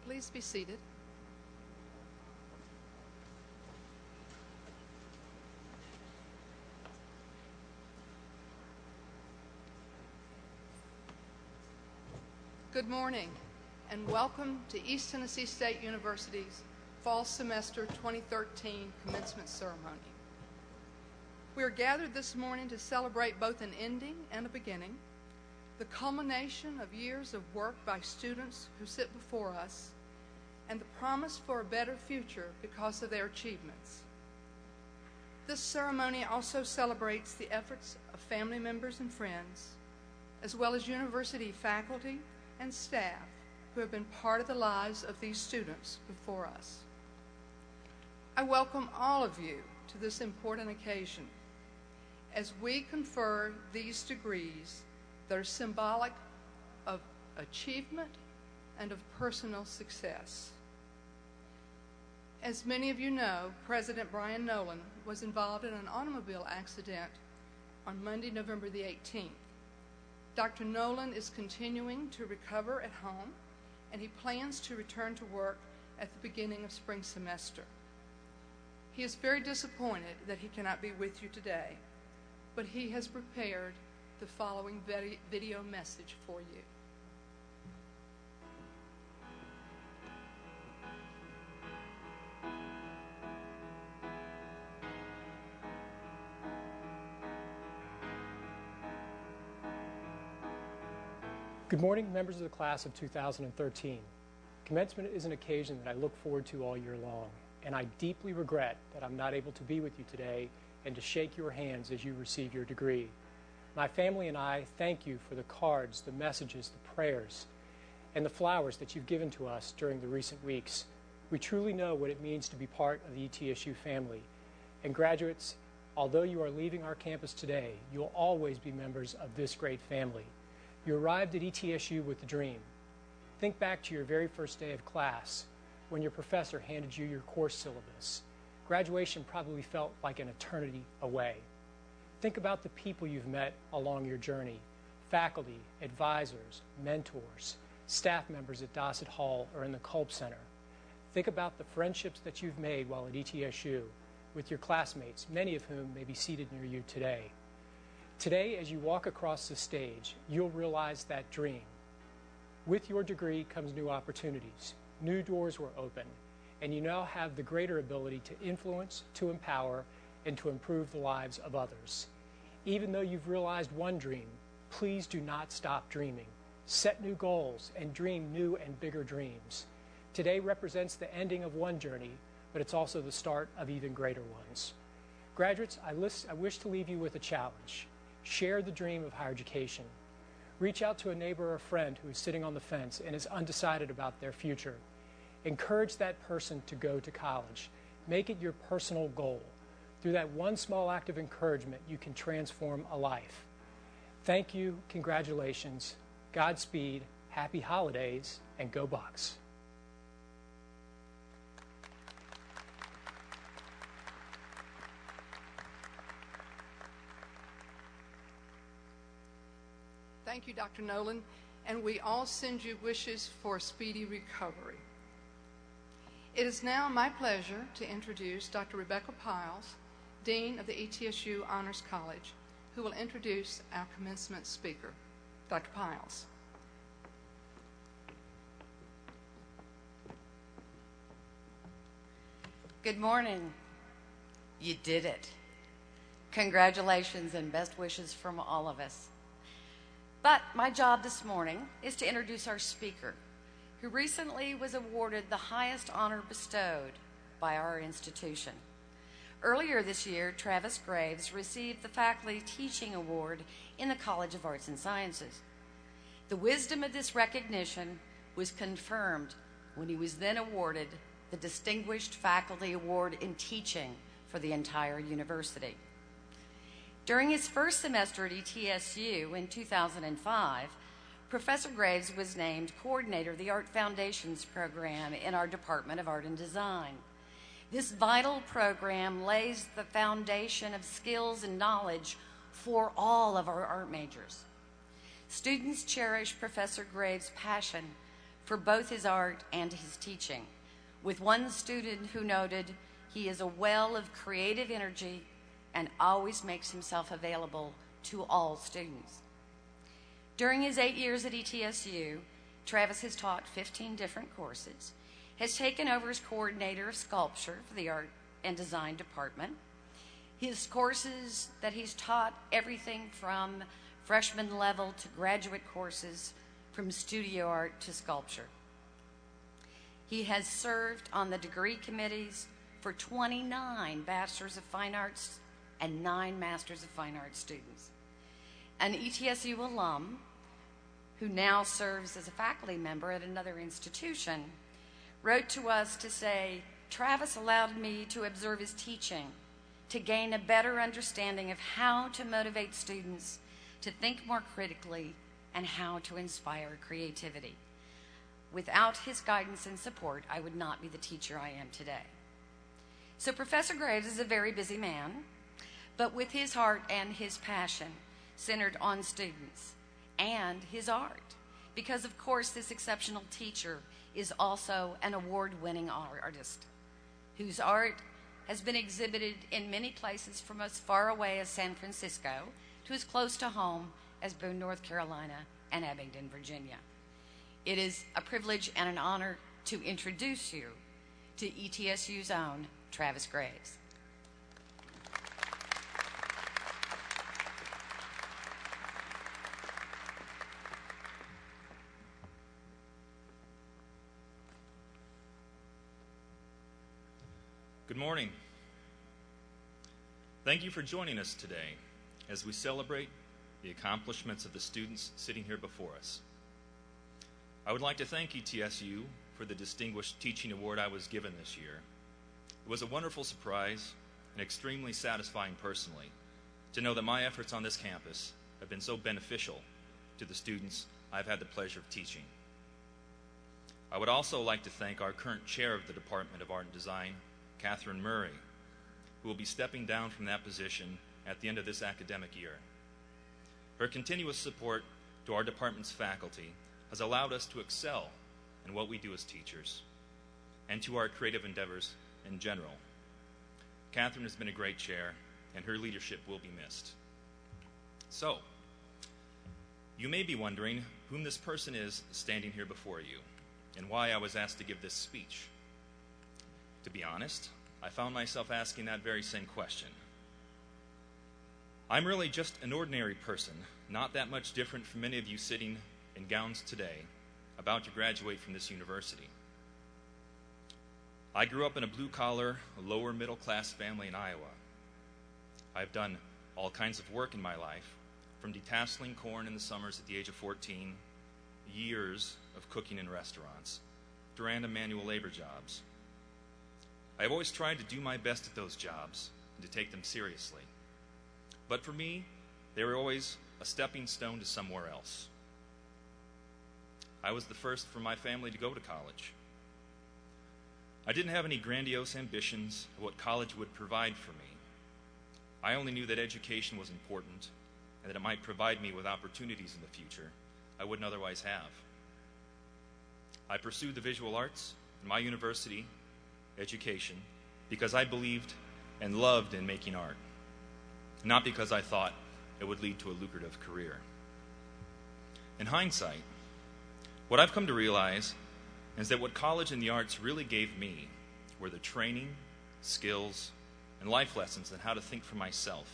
Please be seated. Good morning and welcome to East Tennessee State University's Fall Semester 2013 Commencement Ceremony. We are gathered this morning to celebrate both an ending and a beginning, the culmination of years of work by students who sit before us, and the promise for a better future because of their achievements. This ceremony also celebrates the efforts of family members and friends, as well as university faculty and staff who have been part of the lives of these students before us. I welcome all of you to this important occasion as we confer these degrees that are symbolic of achievement and of personal success. As many of you know, President Brian Nolan was involved in an automobile accident on Monday, November the 18th. Dr. Nolan is continuing to recover at home, and he plans to return to work at the beginning of spring semester. He is very disappointed that he cannot be with you today, but he has prepared the following video message for you. Good morning, members of the class of 2013. Commencement is an occasion that I look forward to all year long, and I deeply regret that I'm not able to be with you today and to shake your hands as you receive your degree. My family and I thank you for the cards, the messages, the prayers, and the flowers that you've given to us during the recent weeks. We truly know what it means to be part of the ETSU family. And graduates, although you are leaving our campus today, you'll always be members of this great family. You arrived at ETSU with a dream. Think back to your very first day of class when your professor handed you your course syllabus. Graduation probably felt like an eternity away. Think about the people you've met along your journey: faculty, advisors, mentors, staff members at Dossett Hall or in the Culp Center. Think about the friendships that you've made while at ETSU with your classmates, many of whom may be seated near you today. Today, as you walk across the stage, you'll realize that dream. With your degree comes new opportunities. New doors were opened, and you now have the greater ability to influence, to empower, and to improve the lives of others. Even though you've realized one dream, please do not stop dreaming. Set new goals and dream new and bigger dreams. Today represents the ending of one journey, but it's also the start of even greater ones. Graduates, I wish to leave you with a challenge. Share the dream of higher education. Reach out to a neighbor or friend who is sitting on the fence and is undecided about their future. Encourage that person to go to college. Make it your personal goal. Through that one small act of encouragement, you can transform a life. Thank you, congratulations, Godspeed, happy holidays, and go Bucks. Thank you, Dr. Nolan, and we all send you wishes for a speedy recovery. It is now my pleasure to introduce Dr. Rebecca Piles, Dean of the ETSU Honors College, who will introduce our commencement speaker. Dr. Piles. Good morning. You did it. Congratulations and best wishes from all of us. But my job this morning is to introduce our speaker, who recently was awarded the highest honor bestowed by our institution. Earlier this year, Travis Graves received the Faculty Teaching Award in the College of Arts and Sciences. The wisdom of this recognition was confirmed when he was then awarded the Distinguished Faculty Award in Teaching for the entire university. During his first semester at ETSU in 2005, Professor Graves was named coordinator of the Art Foundations program in our Department of Art and Design. This vital program lays the foundation of skills and knowledge for all of our art majors. Students cherish Professor Graves' passion for both his art and his teaching, with one student who noted he is a well of creative energy and always makes himself available to all students. During his 8 years at ETSU, Travis has taught 15 different courses, has taken over as coordinator of sculpture for the Art and Design Department. His courses that he's taught everything from freshman level to graduate courses, from studio art to sculpture. He has served on the degree committees for 29 Bachelors of Fine Arts and 9 Masters of Fine Arts students. An ETSU alum who now serves as a faculty member at another institution wrote to us to say, "Travis allowed me to observe his teaching, to gain a better understanding of how to motivate students to think more critically and how to inspire creativity. Without his guidance and support, I would not be the teacher I am today." So Professor Graves is a very busy man, but with his heart and his passion centered on students and his art, because of course this exceptional teacher is also an award-winning artist whose art has been exhibited in many places from as far away as San Francisco to as close to home as Boone, North Carolina and Abingdon, Virginia. It is a privilege and an honor to introduce you to ETSU's own Travis Graves. Good morning. Thank you for joining us today as we celebrate the accomplishments of the students sitting here before us. I would like to thank ETSU for the Distinguished Teaching Award I was given this year. It was a wonderful surprise and extremely satisfying personally to know that my efforts on this campus have been so beneficial to the students I've had the pleasure of teaching. I would also like to thank our current chair of the Department of Art and Design, Catherine Murray, who will be stepping down from that position at the end of this academic year. Her continuous support to our department's faculty has allowed us to excel in what we do as teachers and to our creative endeavors in general. Catherine has been a great chair, and her leadership will be missed. So, you may be wondering whom this person is standing here before you and why I was asked to give this speech. To be honest, I found myself asking that very same question. I'm really just an ordinary person, not that much different from many of you sitting in gowns today, about to graduate from this university. I grew up in a blue-collar, lower middle-class family in Iowa. I've done all kinds of work in my life, from detasseling corn in the summers at the age of 14, years of cooking in restaurants, to random manual labor jobs. I've always tried to do my best at those jobs and to take them seriously. But for me, they were always a stepping stone to somewhere else. I was the first for my family to go to college. I didn't have any grandiose ambitions of what college would provide for me. I only knew that education was important and that it might provide me with opportunities in the future I wouldn't otherwise have. I pursued the visual arts in my university education because I believed and loved in making art, not because I thought it would lead to a lucrative career. In hindsight, what I've come to realize is that what college and the arts really gave me were the training, skills, and life lessons on how to think for myself,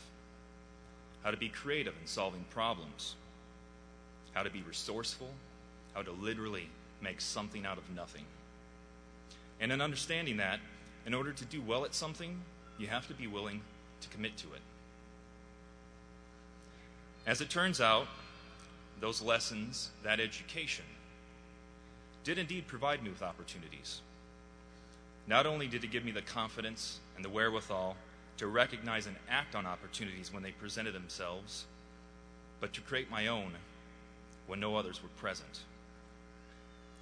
how to be creative in solving problems, how to be resourceful, how to literally make something out of nothing. And in understanding that, in order to do well at something, you have to be willing to commit to it. As it turns out, those lessons, that education, did indeed provide me with opportunities. Not only did it give me the confidence and the wherewithal to recognize and act on opportunities when they presented themselves, but to create my own when no others were present.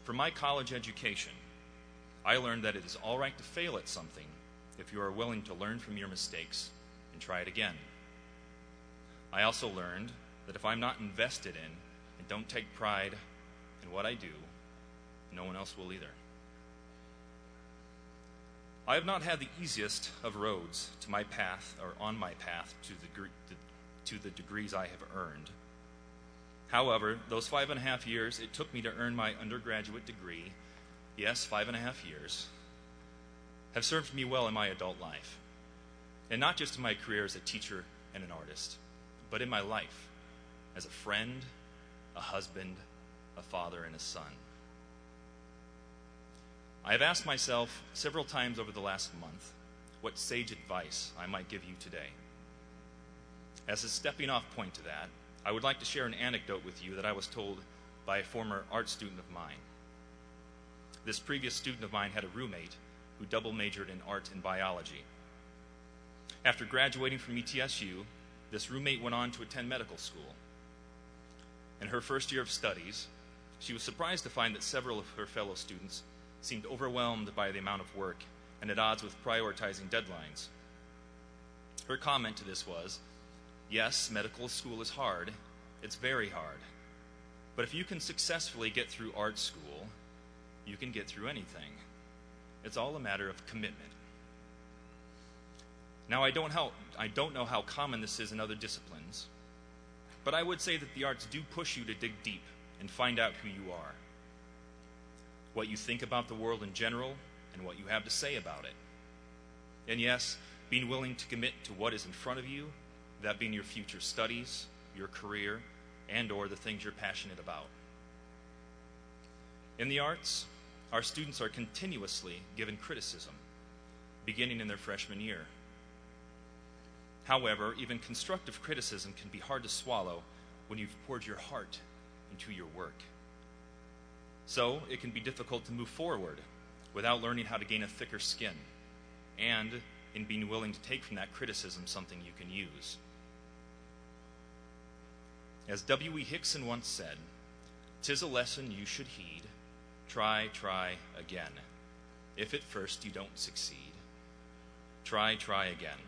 From my college education, I learned that it is all right to fail at something if you are willing to learn from your mistakes and try it again. I also learned that if I'm not invested in and don't take pride in what I do, no one else will either. I have not had the easiest of roads to my path or on my path to the degrees I have earned. However, those 5.5 years it took me to earn my undergraduate degree, yes, 5.5 years, have served me well in my adult life. And not just in my career as a teacher and an artist, but in my life as a friend, a husband, a father, and a son. I have asked myself several times over the last month what sage advice I might give you today. As a stepping off point to that, I would like to share an anecdote with you that I was told by a former art student of mine. This previous student of mine had a roommate who double majored in art and biology. After graduating from ETSU, this roommate went on to attend medical school. In her first year of studies, she was surprised to find that several of her fellow students seemed overwhelmed by the amount of work and at odds with prioritizing deadlines. Her comment to this was, yes, medical school is hard. It's very hard. But if you can successfully get through art school, you can get through anything. It's all a matter of commitment. Now, I don't know how common this is in other disciplines, but I would say that the arts do push you to dig deep and find out who you are, what you think about the world in general, and what you have to say about it. And yes, being willing to commit to what is in front of you, that being your future studies, your career, and or the things you're passionate about. In the arts, our students are continuously given criticism, beginning in their freshman year. However, even constructive criticism can be hard to swallow when you've poured your heart into your work. So it can be difficult to move forward without learning how to gain a thicker skin, and in being willing to take from that criticism something you can use. As W.E. Hickson once said, "'Tis a lesson you should heed. Try again. If at first you don't succeed, try again."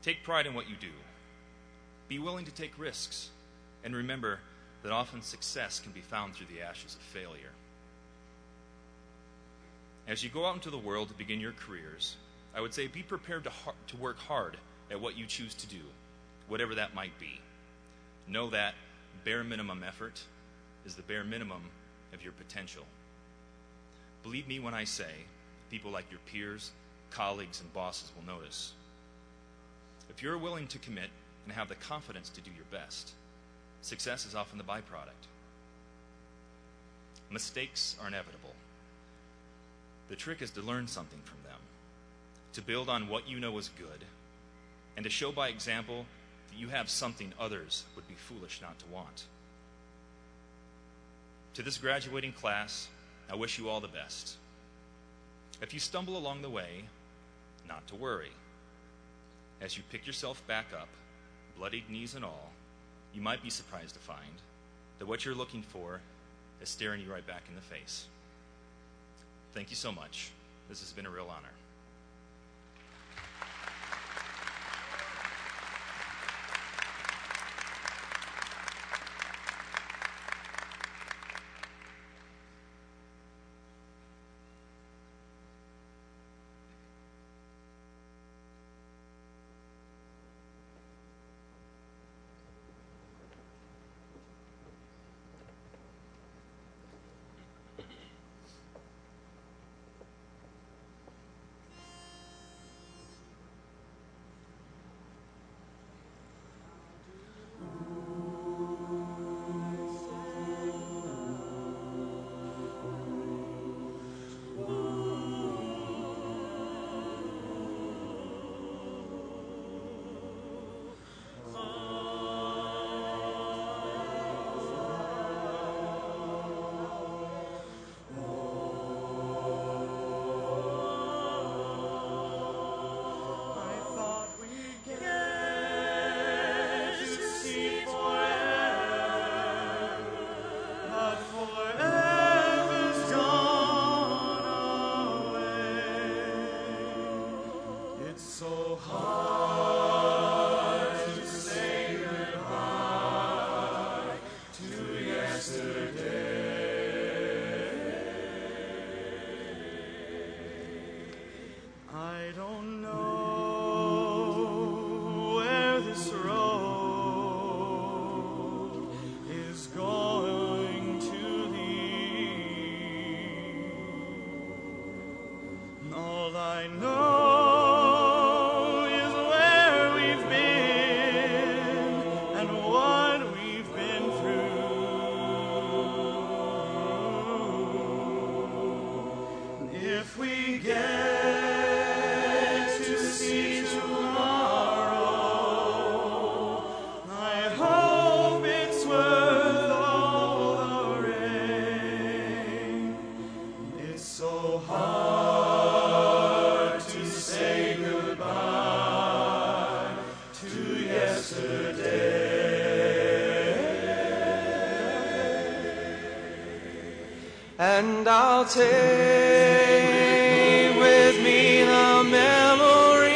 Take pride in what you do. Be willing to take risks, and remember that often success can be found through the ashes of failure. As you go out into the world to begin your careers, I would say be prepared to work hard at what you choose to do, whatever that might be. Know that bare minimum effort is the bare minimum of your potential. Believe me when I say people like your peers, colleagues, and bosses will notice. If you're willing to commit and have the confidence to do your best, success is often the byproduct. Mistakes are inevitable. The trick is to learn something from them, to build on what you know is good, and to show by example that you have something others would be foolish not to want. To this graduating class, I wish you all the best. If you stumble along the way, not to worry. As you pick yourself back up, bloodied knees and all, you might be surprised to find that what you're looking for is staring you right back in the face. Thank you so much. This has been a real honor. And I'll take with me the memories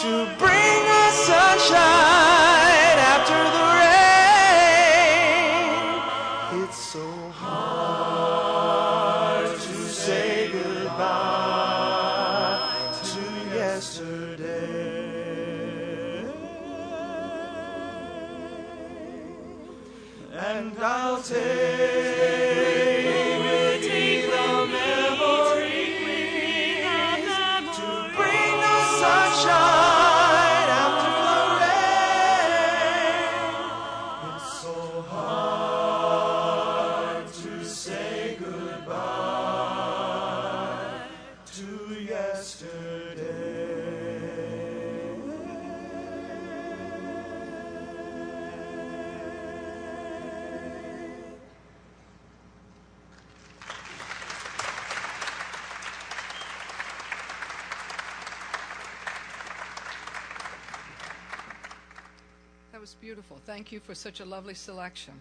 to bring us sunshine after the rain. It's so hard to say goodbye to yesterday. And I'll take was beautiful. Thank you for such a lovely selection.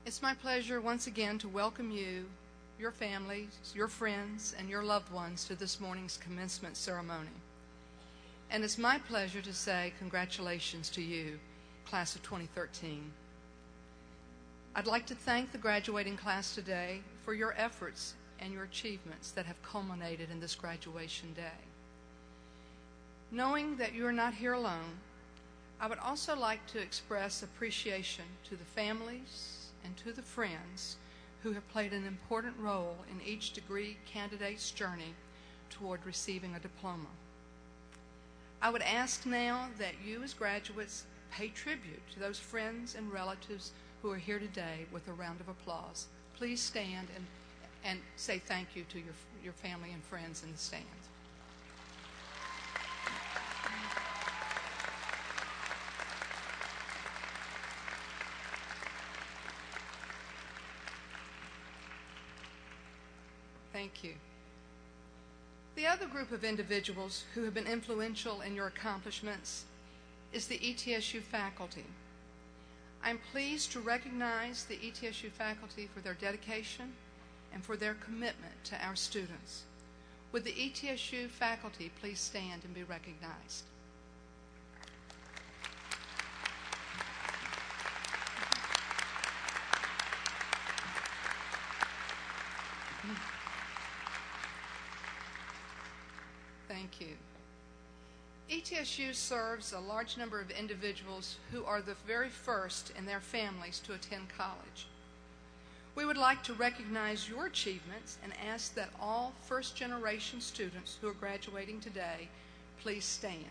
It's my pleasure once again to welcome you, your families, your friends, and your loved ones to this morning's commencement ceremony. And it's my pleasure to say congratulations to you, class of 2013. I'd like to thank the graduating class today for your efforts and your achievements that have culminated in this graduation day. Knowing that you are not here alone, I would also like to express appreciation to the families and to the friends who have played an important role in each degree candidate's journey toward receiving a diploma. I would ask now that you as graduates pay tribute to those friends and relatives who are here today with a round of applause. Please stand and say thank you to your family and friends in the stands. Thank you. The other group of individuals who have been influential in your accomplishments is the ETSU faculty. I'm pleased to recognize the ETSU faculty for their dedication and for their commitment to our students. Would the ETSU faculty please stand and be recognized? Thank you. ETSU serves a large number of individuals who are the very first in their families to attend college. We would like to recognize your achievements and ask that all first-generation students who are graduating today please stand.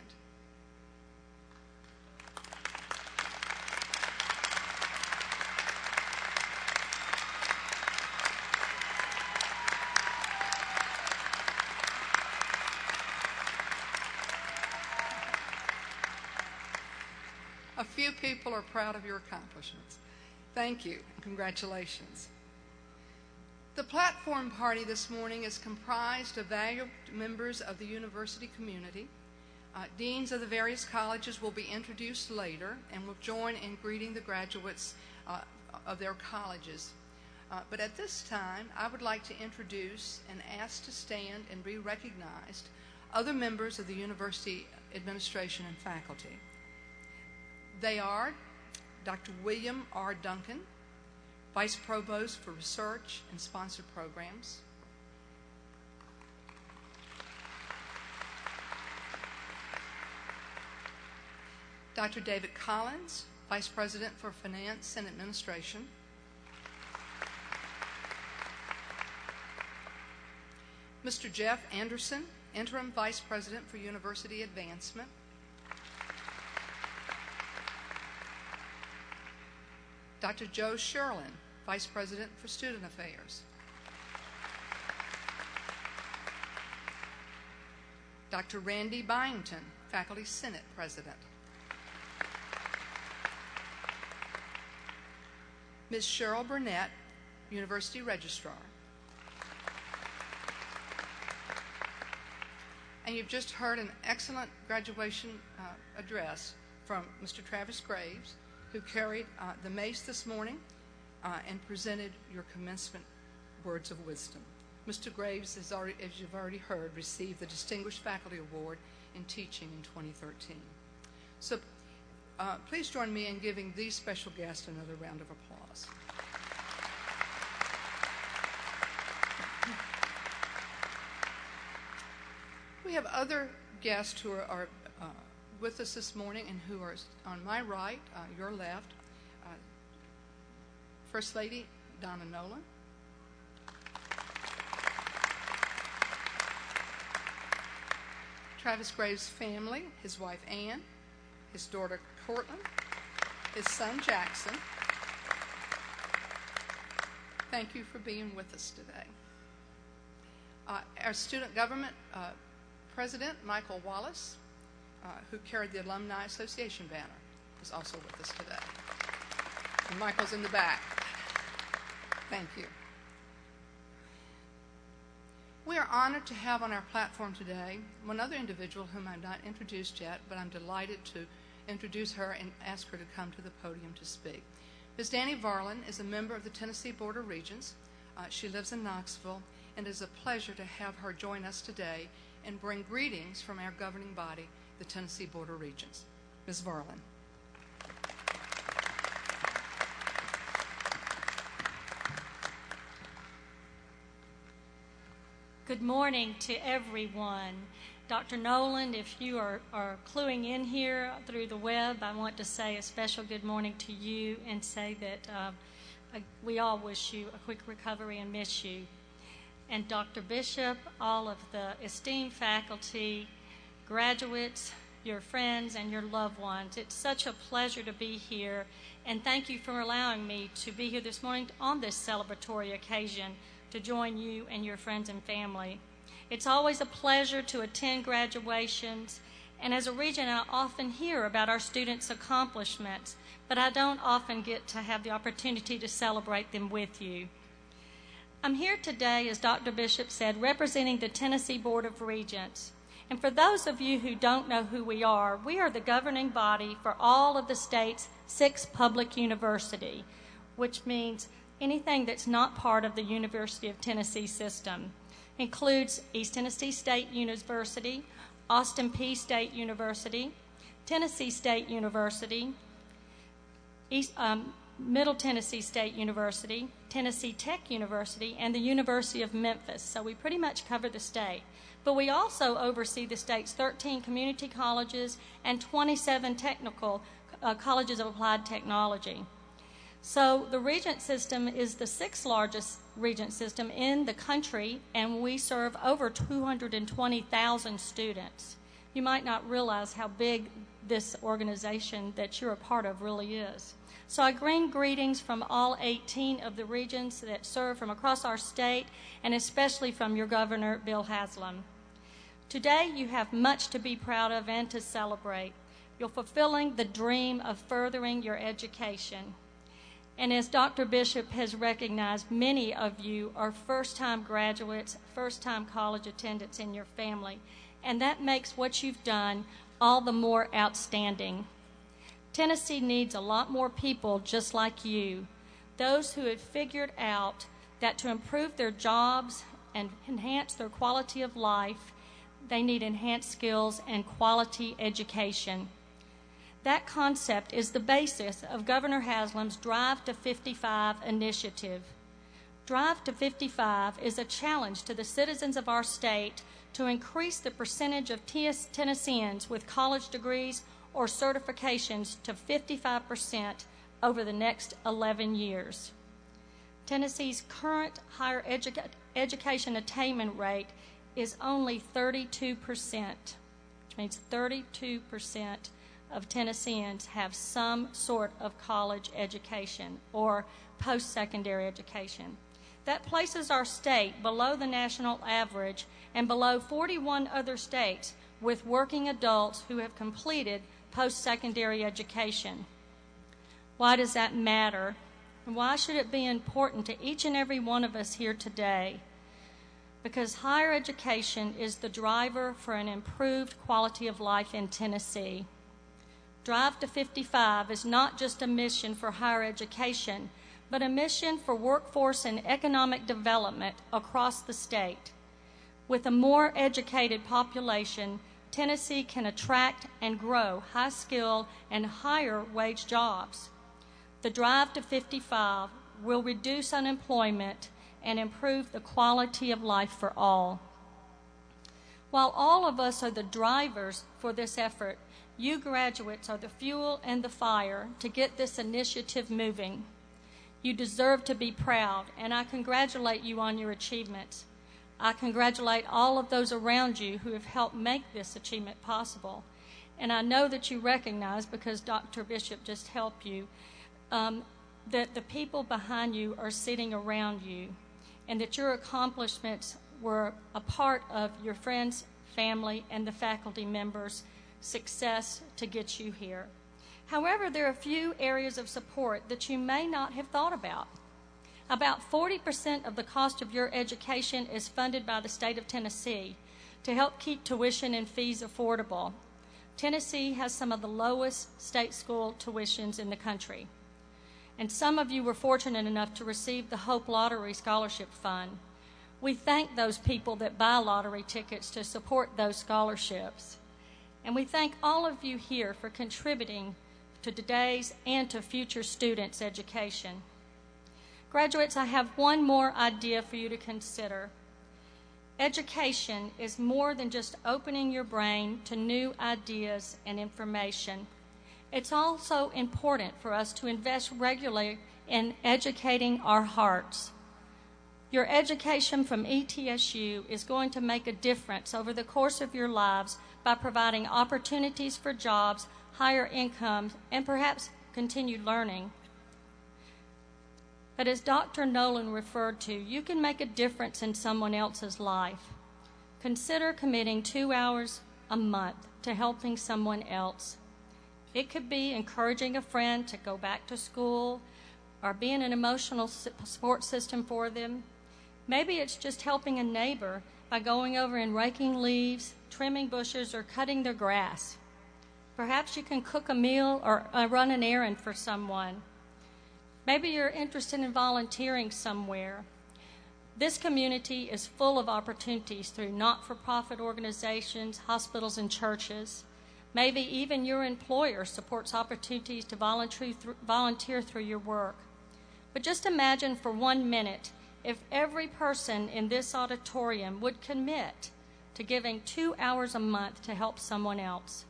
A few people are proud of your accomplishments. Thank you and congratulations. The platform party this morning is comprised of valued members of the university community. Deans of the various colleges will be introduced later and will join in greeting the graduates of their colleges. But at this time, I would like to introduce and ask to stand and be recognized other members of the university administration and faculty. They are Dr. William R. Duncan, Vice Provost for Research and Sponsored Programs. Dr. David Collins, Vice President for Finance and Administration. Mr. Jeff Anderson, Interim Vice President for University Advancement. Dr. Joe Sherlin, Vice President for Student Affairs. Dr. Randy Byington, Faculty Senate President. Ms. Cheryl Burnett, University Registrar. And you've just heard an excellent graduation address from Mr. Travis Graves, who carried the mace this morning and presented your commencement words of wisdom. Mr. Graves, has already, as you've already heard, received the Distinguished Faculty Award in Teaching in 2013. So please join me in giving these special guests another round of applause. We have other guests who are with us this morning and who are on my right, your left. First Lady Donna Nolan. Travis Graves' family, his wife Ann, his daughter Cortland, his son Jackson. Thank you for being with us today. Our student government president, Michael Wallace, who carried the Alumni Association banner, is also with us today. And Michael's in the back. Thank you. We are honored to have on our platform today one other individual whom I've not introduced yet, but I'm delighted to introduce her and ask her to come to the podium to speak. Ms. Danny Varlin is a member of the Tennessee Board of Regents. She lives in Knoxville, and it is a pleasure to have her join us today and bring greetings from our governing body, the Tennessee Board of Regents. Ms. Varlin. Good morning to everyone. Dr. Nolan, if you are cluing in here through the web, I want to say a special good morning to you and say that we all wish you a quick recovery and miss you. And Dr. Bishop, all of the esteemed faculty, graduates, your friends, and your loved ones, it's such a pleasure to be here, and thank you for allowing me to be here this morning on this celebratory occasion to join you and your friends and family. It's always a pleasure to attend graduations, and as a regent, I often hear about our students' accomplishments, but I don't often get to have the opportunity to celebrate them with you. I'm here today, as Dr. Bishop said, representing the Tennessee Board of Regents. And for those of you who don't know who we are the governing body for all of the state's 6 public universities, which means anything that's not part of the University of Tennessee system. Includes East Tennessee State University, Austin Peay State University, Tennessee State University, Middle Tennessee State University, Tennessee Tech University, and the University of Memphis. So we pretty much cover the state. But we also oversee the state's 13 community colleges and 27 technical colleges of applied technology. So the regent system is the 6th largest regent system in the country, and we serve over 220,000 students. You might not realize how big this organization that you're a part of really is. So I bring greetings from all 18 of the regions that serve from across our state, and especially from your governor, Bill Haslam. Today you have much to be proud of and to celebrate. You're fulfilling the dream of furthering your education. And as Dr. Bishop has recognized, many of you are first-time graduates, first-time college attendants in your family, and that makes what you've done all the more outstanding. Tennessee needs a lot more people just like you, those who have figured out that to improve their jobs and enhance their quality of life, they need enhanced skills and quality education. That concept is the basis of Governor Haslam's Drive to 55 initiative. Drive to 55 is a challenge to the citizens of our state to increase the percentage of Tennesseans with college degrees or certifications to 55% over the next 11 years. Tennessee's current higher education attainment rate is only 32%, which means 32% of Tennesseans have some sort of college education or post-secondary education. That places our state below the national average and below 41 other states with working adults who have completed post-secondary education. Why does that matter? And why should it be important to each and every one of us here today? Because higher education is the driver for an improved quality of life in Tennessee. Drive to 55 is not just a mission for higher education, but a mission for workforce and economic development across the state. With a more educated population, Tennessee can attract and grow high-skill and higher-wage jobs. The Drive to 55 will reduce unemployment and improve the quality of life for all. While all of us are the drivers for this effort, you graduates are the fuel and the fire to get this initiative moving. You deserve to be proud, and I congratulate you on your achievements. I congratulate all of those around you who have helped make this achievement possible. And I know that you recognize, because Dr. Bishop just helped you, that the people behind you are sitting around you, and that your accomplishments were a part of your friends, family, and the faculty members' success to get you here. However, there are a few areas of support that you may not have thought about. About 40% of the cost of your education is funded by the state of Tennessee to help keep tuition and fees affordable. Tennessee has some of the lowest state school tuitions in the country. And some of you were fortunate enough to receive the Hope Lottery Scholarship Fund. We thank those people that buy lottery tickets to support those scholarships. And we thank all of you here for contributing to today's and to future students' education. Graduates, I have one more idea for you to consider. Education is more than just opening your brain to new ideas and information. It's also important for us to invest regularly in educating our hearts. Your education from ETSU is going to make a difference over the course of your lives by providing opportunities for jobs, higher incomes, and perhaps continued learning. But as Dr. Nolan referred to, you can make a difference in someone else's life. Consider committing 2 hours a month to helping someone else. It could be encouraging a friend to go back to school or being an emotional support system for them. Maybe it's just helping a neighbor by going over and raking leaves, trimming bushes, or cutting their grass. Perhaps you can cook a meal or run an errand for someone. Maybe you're interested in volunteering somewhere. This community is full of opportunities through not-for-profit organizations, hospitals, and churches. Maybe even your employer supports opportunities to volunteer through your work. But just imagine for 1 minute if every person in this auditorium would commit to giving 2 hours a month to help someone else.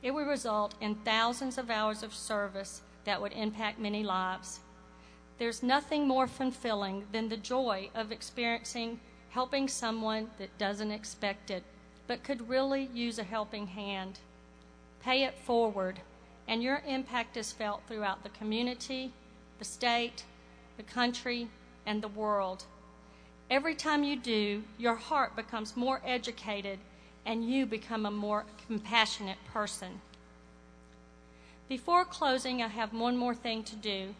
It would result in thousands of hours of service that would impact many lives. There's nothing more fulfilling than the joy of experiencing helping someone that doesn't expect it, but could really use a helping hand. Pay it forward, and your impact is felt throughout the community, the state, the country, and the world. Every time you do, your heart becomes more educated, and you become a more compassionate person. Before closing, I have one more thing to do,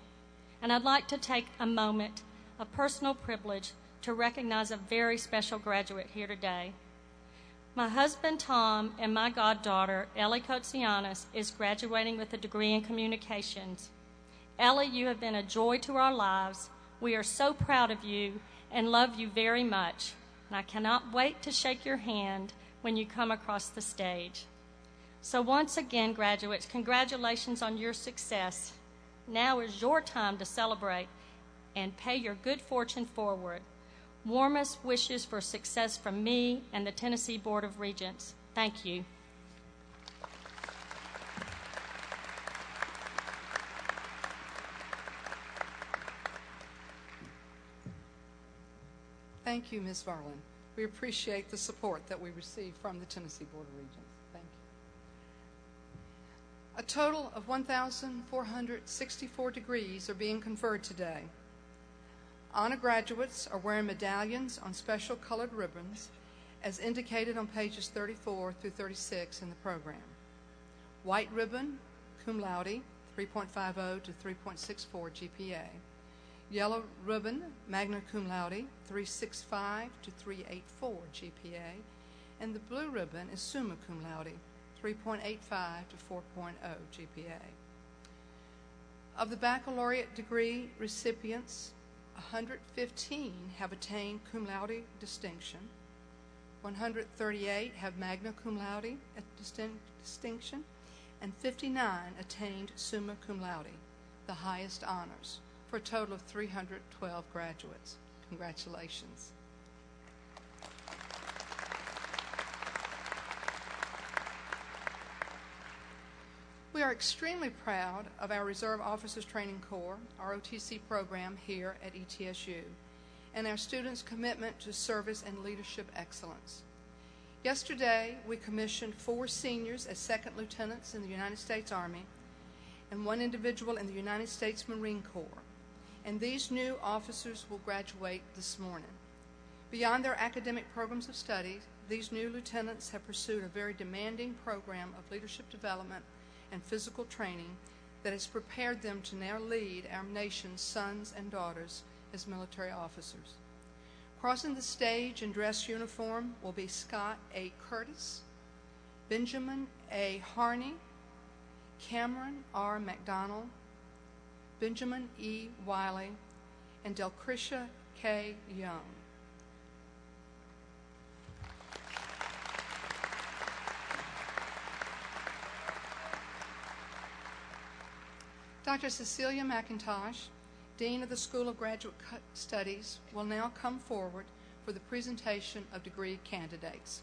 and I'd like to take a moment of personal privilege to recognize a very special graduate here today. My husband, Tom, and my goddaughter, Ellie Kotsianis, is graduating with a degree in communications. Ellie, you have been a joy to our lives. We are so proud of you and love you very much, and I cannot wait to shake your hand when you come across the stage. So once again, graduates, congratulations on your success. Now is your time to celebrate and pay your good fortune forward. Warmest wishes for success from me and the Tennessee Board of Regents. Thank you. Thank you, Ms. Varlin. We appreciate the support that we receive from the Tennessee Board of Regents. Thank you. A total of 1,464 degrees are being conferred today. Honor graduates are wearing medallions on special colored ribbons as indicated on pages 34 through 36 in the program. White ribbon, cum laude, 3.50 to 3.64 GPA. Yellow ribbon, magna cum laude, 3.65 to 3.84 GPA. And the blue ribbon is summa cum laude, 3.85 to 4.0 GPA. Of the baccalaureate degree recipients, 115 have attained cum laude distinction, 138 have magna cum laude distinction, and 59 attained summa cum laude, the highest honors, for a total of 312 graduates. Congratulations. We are extremely proud of our Reserve Officers Training Corps, our OTC program here at ETSU, and our students' commitment to service and leadership excellence. Yesterday, we commissioned 4 seniors as second lieutenants in the United States Army and 1 individual in the United States Marine Corps, and these new officers will graduate this morning. Beyond their academic programs of study, these new lieutenants have pursued a very demanding program of leadership development and physical training that has prepared them to now lead our nation's sons and daughters as military officers. Crossing the stage in dress uniform will be Scott A. Curtis, Benjamin A. Harney, Cameron R. McDonald, Benjamin E. Wiley, and Delcrisha K. Young. Dr. Cecilia McIntosh, Dean of the School of Graduate Studies, will now come forward for the presentation of degree candidates.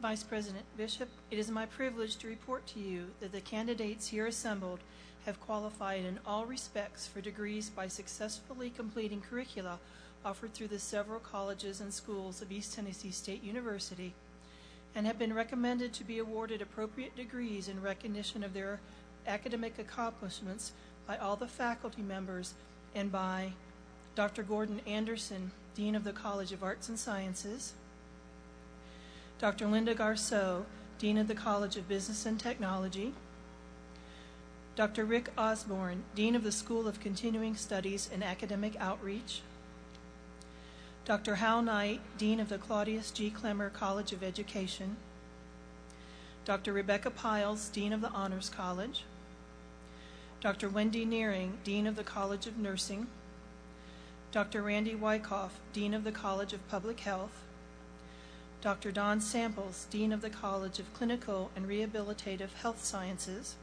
Vice President Bishop, it is my privilege to report to you that the candidates here assembled have qualified in all respects for degrees by successfully completing curricula offered through the several colleges and schools of East Tennessee State University, and have been recommended to be awarded appropriate degrees in recognition of their academic accomplishments by all the faculty members and by Dr. Gordon Anderson, Dean of the College of Arts and Sciences, Dr. Linda Garceau, Dean of the College of Business and Technology, Dr. Rick Osborne, Dean of the School of Continuing Studies and Academic Outreach, Dr. Hal Knight, Dean of the Claudius G. Clemmer College of Education, Dr. Rebecca Piles, Dean of the Honors College, Dr. Wendy Nearing, Dean of the College of Nursing, Dr. Randy Wyckoff, Dean of the College of Public Health, Dr. Don Samples, Dean of the College of Clinical and Rehabilitative Health Sciences,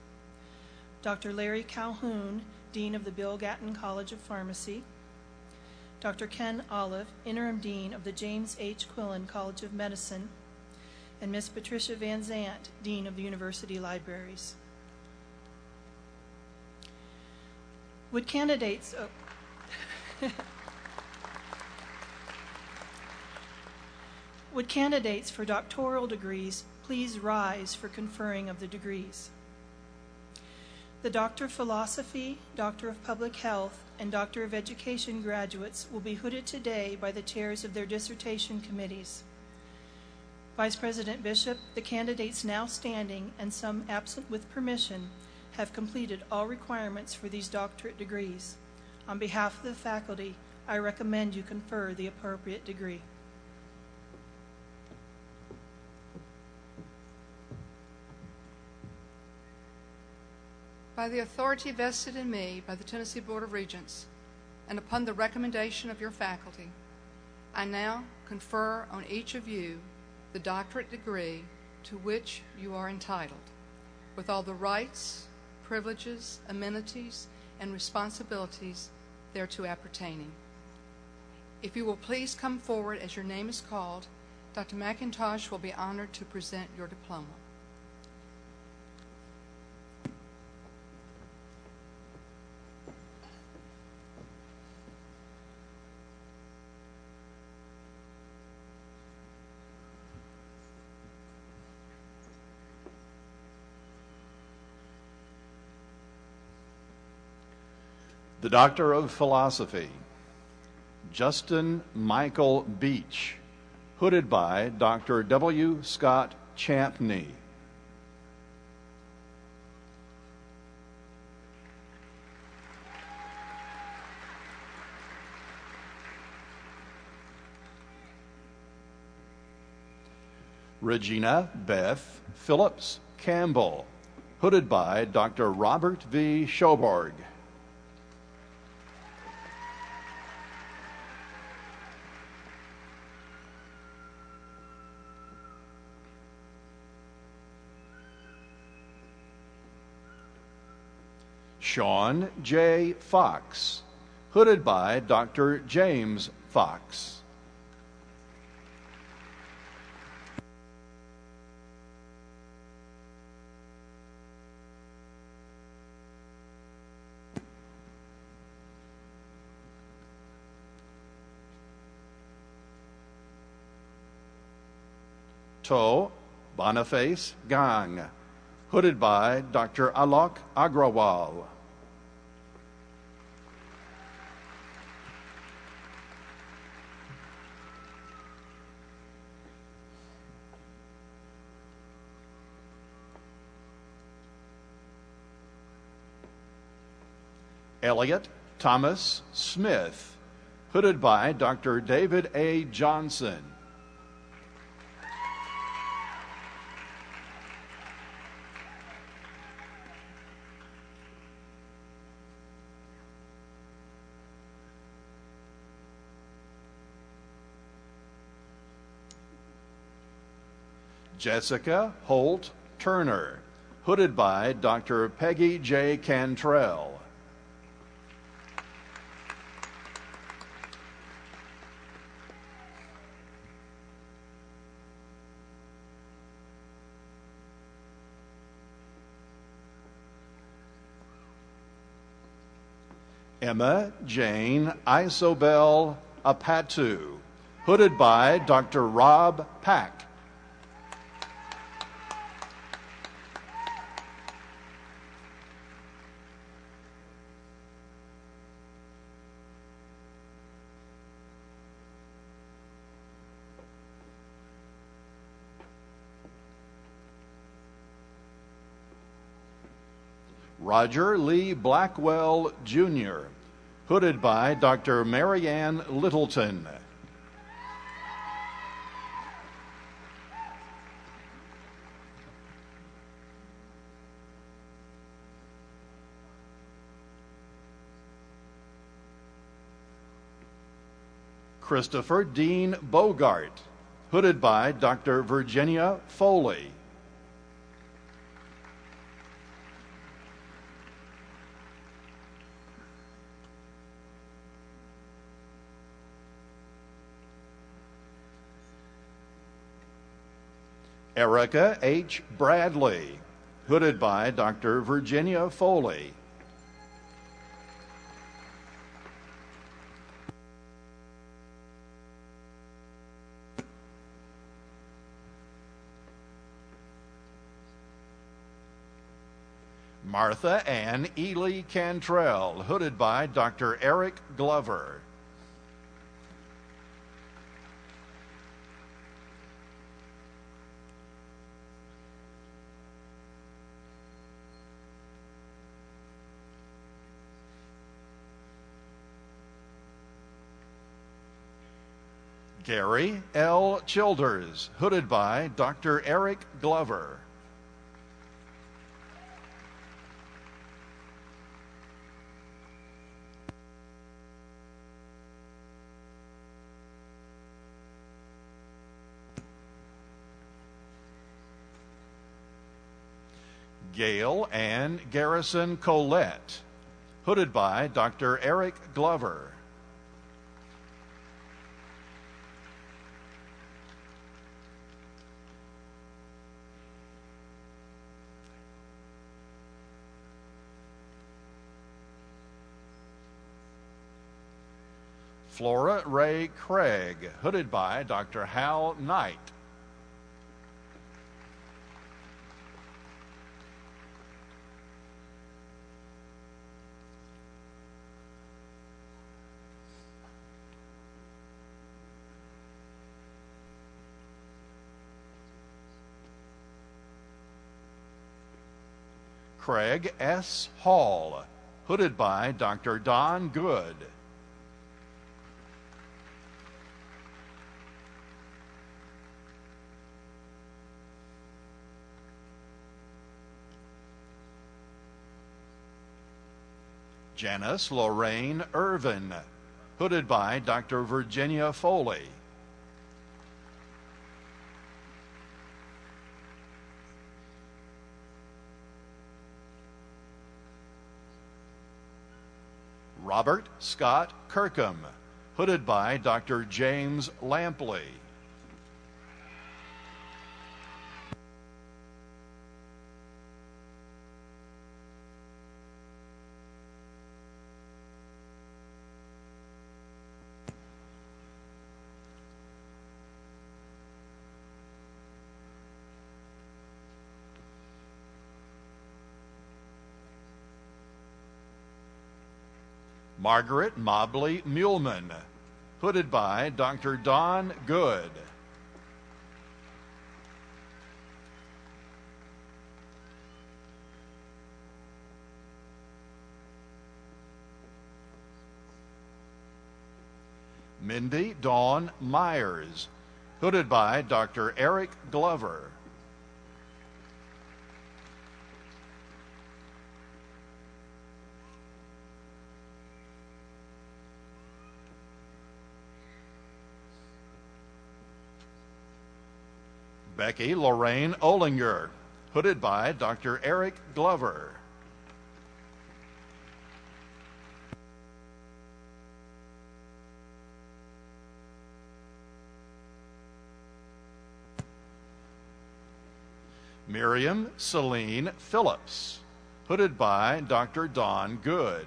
Dr. Larry Calhoun, Dean of the Bill Gatton College of Pharmacy, Dr. Ken Olive, Interim Dean of the James H. Quillen College of Medicine, and Ms. Patricia Van Zant, Dean of the University Libraries. Would candidates Would candidates for doctoral degrees please rise for conferring of the degrees? The Doctor of Philosophy, Doctor of Public Health, and Doctor of Education graduates will be hooded today by the chairs of their dissertation committees. Vice President Bishop, the candidates now standing and some absent with permission have completed all requirements for these doctorate degrees. On behalf of the faculty, I recommend you confer the appropriate degree. By the authority vested in me by the Tennessee Board of Regents, and upon the recommendation of your faculty, I now confer on each of you the doctorate degree to which you are entitled, with all the rights, privileges, amenities, and responsibilities thereto appertaining. If you will please come forward as your name is called, Dr. McIntosh will be honored to present your diploma. The Doctor of Philosophy, Justin Michael Beach, hooded by Dr. W. Scott Champney. Regina Beth Phillips Campbell, hooded by Dr. Robert V. Schoborg. Sean J. Fox, hooded by Dr. James Fox. To Boniface Gang, hooded by Dr. Alok Agrawal. Elliot Thomas Smith, hooded by Dr. David A. Johnson. Jessica Holt Turner, hooded by Dr. Peggy J. Cantrell. Emma Jane Isobel Apatu, hooded by Dr. Rob Pack. Roger Lee Blackwell, Jr., hooded by Dr. Marianne Littleton. Christopher Dean Bogart, hooded by Dr. Virginia Foley. Erica H. Bradley, hooded by Dr. Virginia Foley. Martha Ann Ely Cantrell, hooded by Dr. Eric Glover. Gary L. Childers, hooded by Dr. Eric Glover. Gail Ann Garrison Colette, hooded by Dr. Eric Glover. Flora Ray Craig, hooded by Dr. Hal Knight. Craig S. Hall, hooded by Dr. Don Good. Janice Lorraine Irvin, hooded by Dr. Virginia Foley. Robert Scott Kirkham, hooded by Dr. James Lampley. Margaret Mobley Muleman, hooded by Dr. Don Good. Mindy Dawn Myers, hooded by Dr. Eric Glover. Becky Lorraine Olinger, hooded by Dr. Eric Glover. Miriam Celine Phillips, hooded by Dr. Don Good.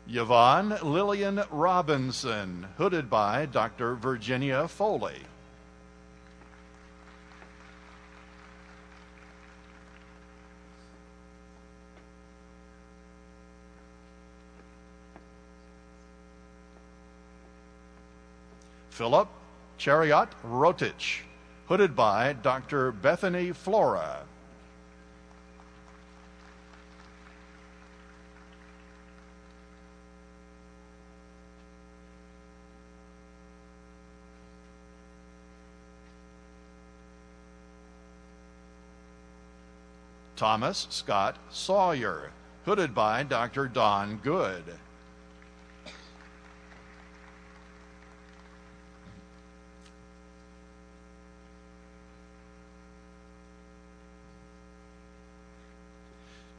Yvonne Lillian Robinson, hooded by Dr. Virginia Foley. Philip Chariot Rotich, hooded by Dr. Bethany Flora. Thomas Scott Sawyer, hooded by Dr. Don Good.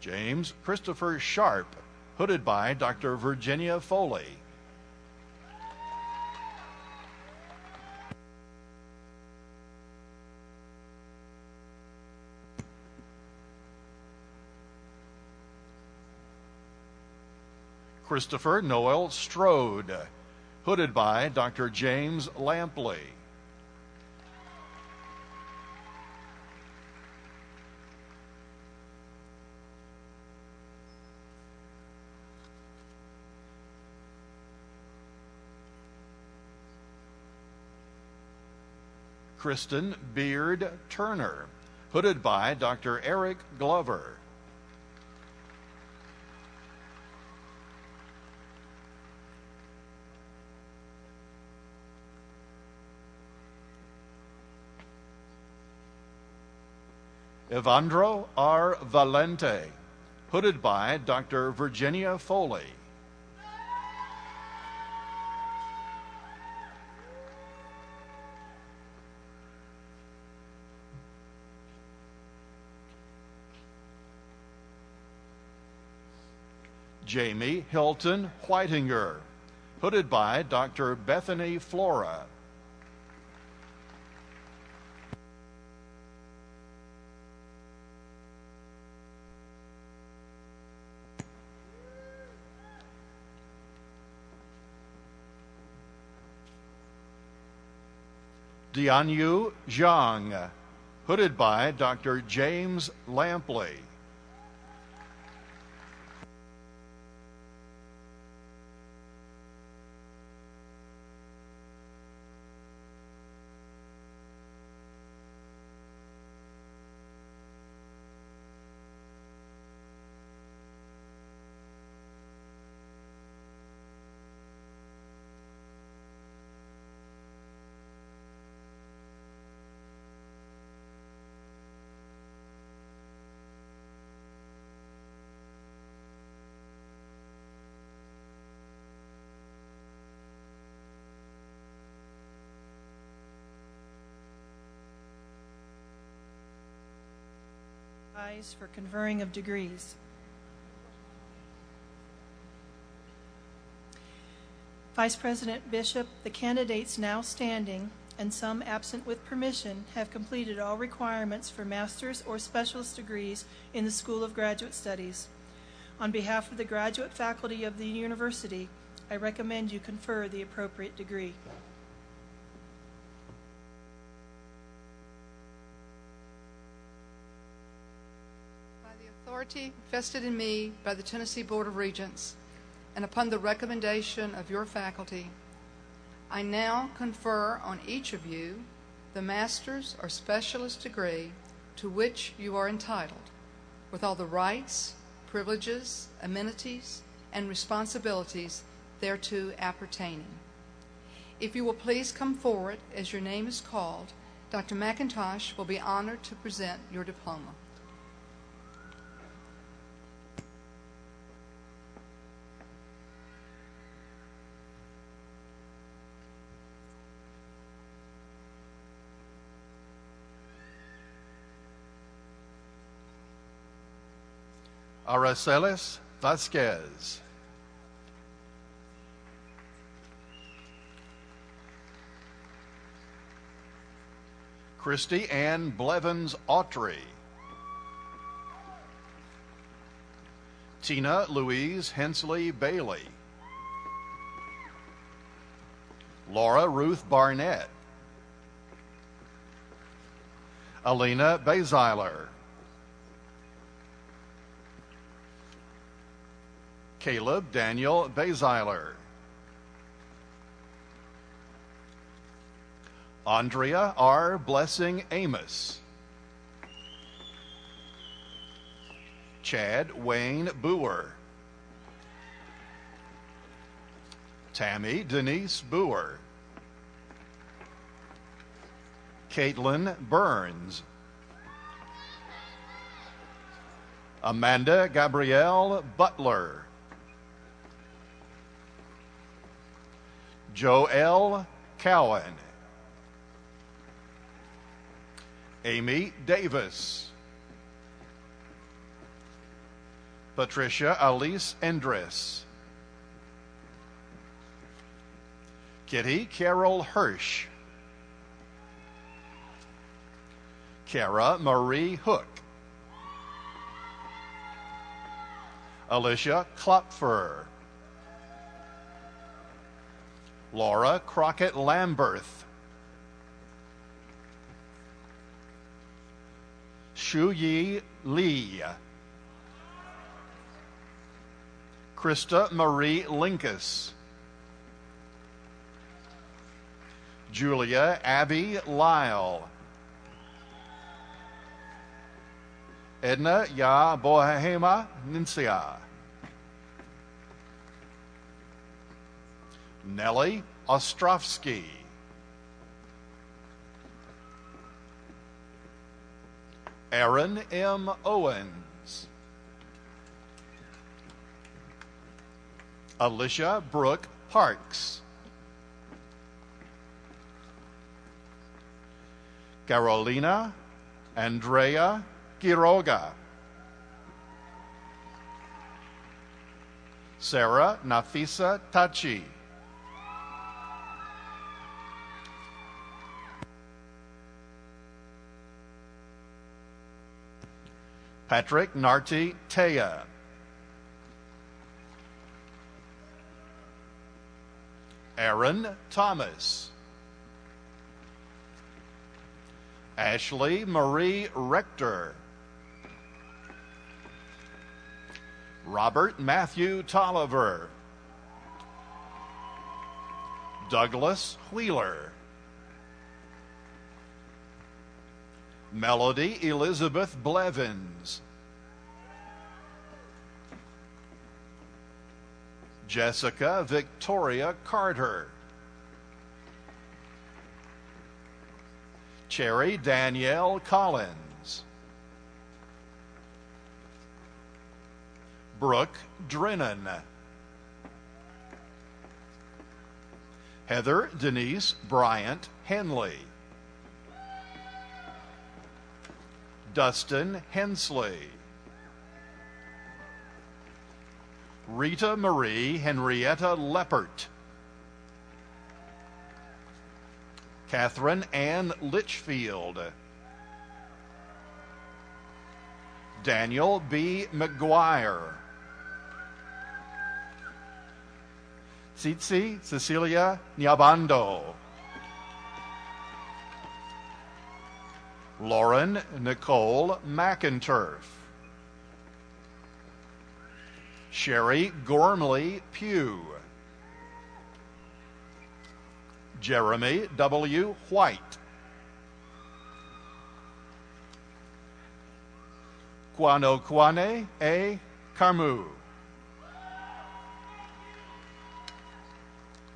James Christopher Sharp, hooded by Dr. Virginia Foley. Christopher Noel Strode, hooded by Dr. James Lampley. Kristen Beard Turner, hooded by Dr. Eric Glover. Evandro R. Valente, hooded by Dr. Virginia Foley. Jamie Hilton Whitinger, hooded by Dr. Bethany Flora. Dianyu Zhang, hooded by Dr. James Lampley. For conferring of degrees. Vice President Bishop, the candidates now standing, and some absent with permission, have completed all requirements for master's or specialist degrees in the School of Graduate Studies. On behalf of the graduate faculty of the university, I recommend you confer the appropriate degree. Authority vested in me by the Tennessee Board of Regents, and upon the recommendation of your faculty, I now confer on each of you the master's or specialist degree to which you are entitled, with all the rights, privileges, amenities, and responsibilities thereto appertaining. If you will please come forward as your name is called, Dr. McIntosh will be honored to present your diploma. Aracelis Vasquez. Christy Ann Blevins Autry. Tina Louise Hensley Bailey. Laura Ruth Barnett. Alina Bazeiler. Caleb Daniel Bazeiler. Andrea R. Blessing Amos. Chad Wayne Boer. Tammy Denise Boer. Caitlin Burns. Amanda Gabrielle Butler. Joelle Cowan. Amy Davis. Patricia Alice Endres. Kitty Carol Hirsch. Kara Marie Hook. Alicia Klopfer. Laura Crockett Lamberth. Shu Yi Lee. Krista Marie Linkus. Julia Abby Lyle. Edna Ya Bohema Nincia. Nellie Ostrovsky. Aaron M. Owens. Alicia Brooke Parks. Carolina Andrea Quiroga. Sarah Nafisa Tachi. Patrick Narti Taya. Aaron Thomas. Ashley Marie Rector. Robert Matthew Tolliver. Douglas Wheeler. Melody Elizabeth Blevins. Jessica Victoria Carter. Cherry Danielle Collins. Brooke Drennan. Heather Denise Bryant Henley. Dustin Hensley. Rita Marie Henrietta Leppert. Catherine Ann Litchfield. Daniel B. McGuire. Tsitsi Cecilia Nyabando. Lauren Nicole McInturf. Sherry Gormley Pugh. Jeremy W. White. Kwanokwane A. Carmu.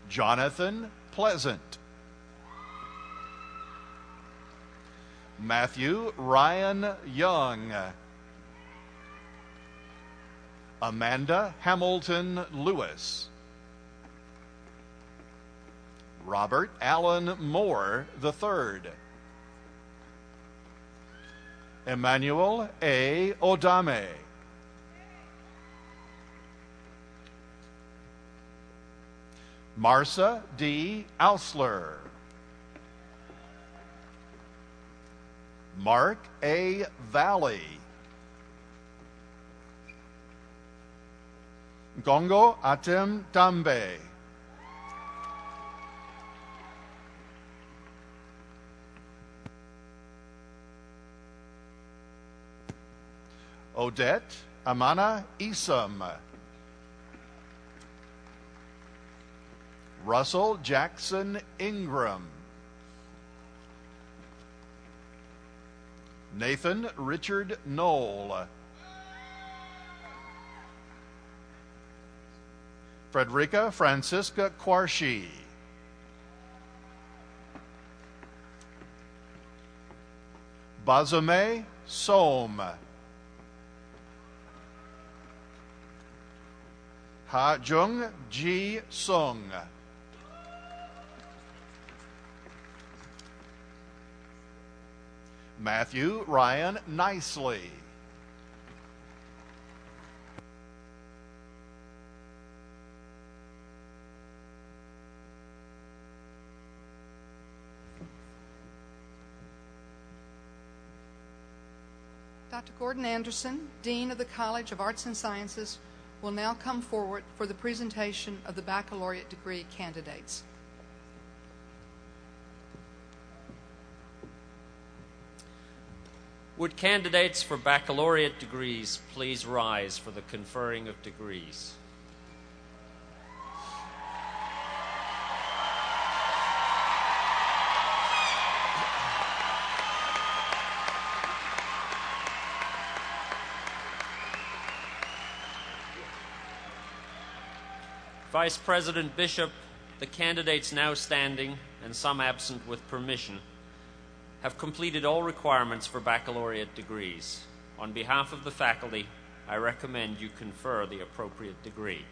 Jonathan Pleasant. Matthew Ryan Young. Amanda Hamilton Lewis. Robert Allen Moore III. Emmanuel A. Odame. Marcia D. Ausler. Mark A. Valley. Gongo Atem Tambe. Odette Amana Isom. Russell Jackson Ingram. Nathan Richard Knoll. Frederica Francisca Quarshi. Bazame Som. Ha Jung Ji Sung. Matthew Ryan Nicely. Dr. Gordon Anderson, Dean of the College of Arts and Sciences, will now come forward for the presentation of the baccalaureate degree candidates. Would candidates for baccalaureate degrees please rise for the conferring of degrees? Vice President Bishop, the candidates now standing, and some absent with permission, have completed all requirements for baccalaureate degrees. On behalf of the faculty, I recommend you confer the appropriate degree.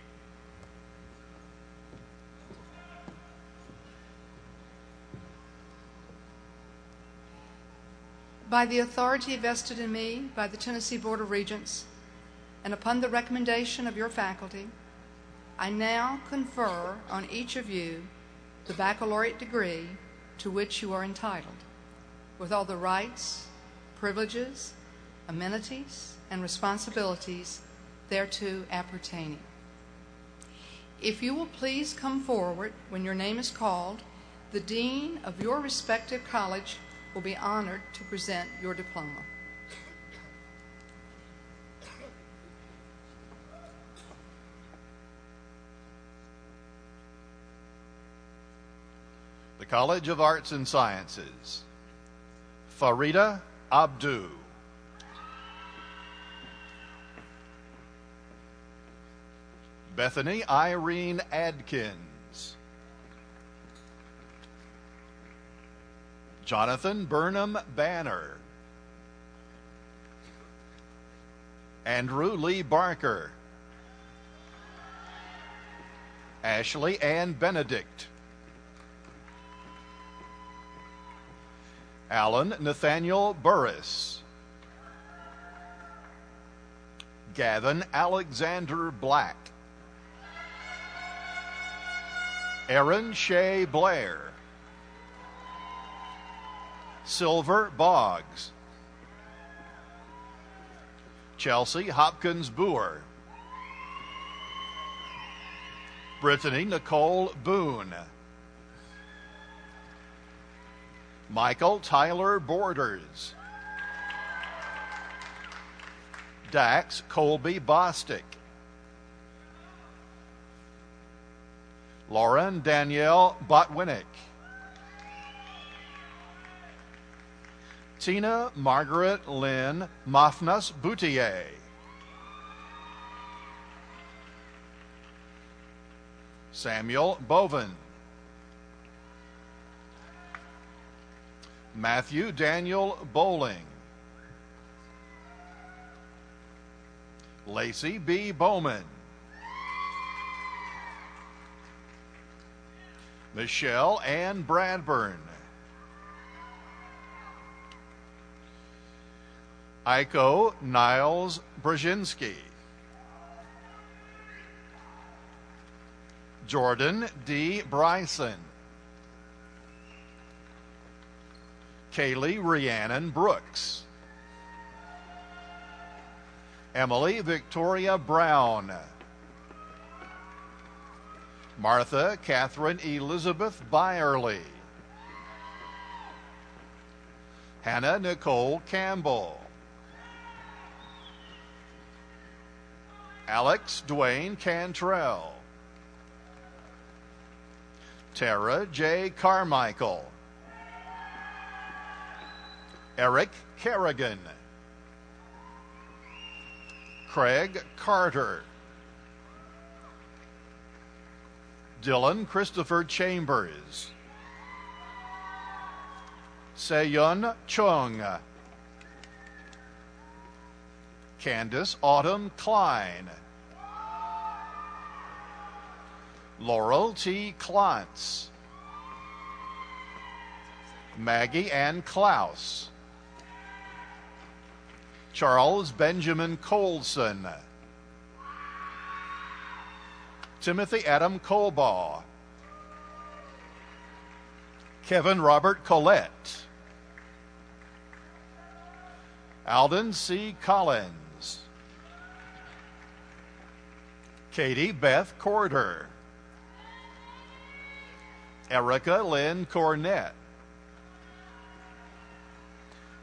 By the authority vested in me by the Tennessee Board of Regents, and upon the recommendation of your faculty, I now confer on each of you the baccalaureate degree to which you are entitled, with all the rights, privileges, amenities, and responsibilities thereto appertaining. If you will please come forward when your name is called, the dean of your respective college will be honored to present your diploma. The College of Arts and Sciences. Farida Abdu. Bethany Irene Adkins. Jonathan Burnham Banner. Andrew Lee Barker. Ashley Ann Benedict. Alan Nathaniel Burris. Gavin Alexander Black. Aaron Shea Blair. Silver Boggs. Chelsea Hopkins Boer. Brittany Nicole Boone. Michael Tyler Borders. Dax Colby Bostic. Lauren Danielle Botwinick. Tina Margaret Lynn Mafnas Boutier. Samuel Boven. Matthew Daniel Bowling. Lacey B. Bowman. Michelle Ann Bradburn. Iko Niles Brzezinski. Jordan D. Bryson. Kaylee Rhiannon Brooks. Emily Victoria Brown. Martha Catherine Elizabeth Byerly. Hannah Nicole Campbell. Alex Dwayne Cantrell. Tara J. Carmichael. Eric Kerrigan. Craig Carter. Dylan Christopher Chambers. Seyun Chung. Candace Autumn Klein. Laurel T. Klontz. Maggie Ann Klaus. Charles Benjamin Colson. Timothy Adam Colbaugh. Kevin Robert Collette. Alden C. Collins. Katie Beth Corder. Erica Lynn Cornett.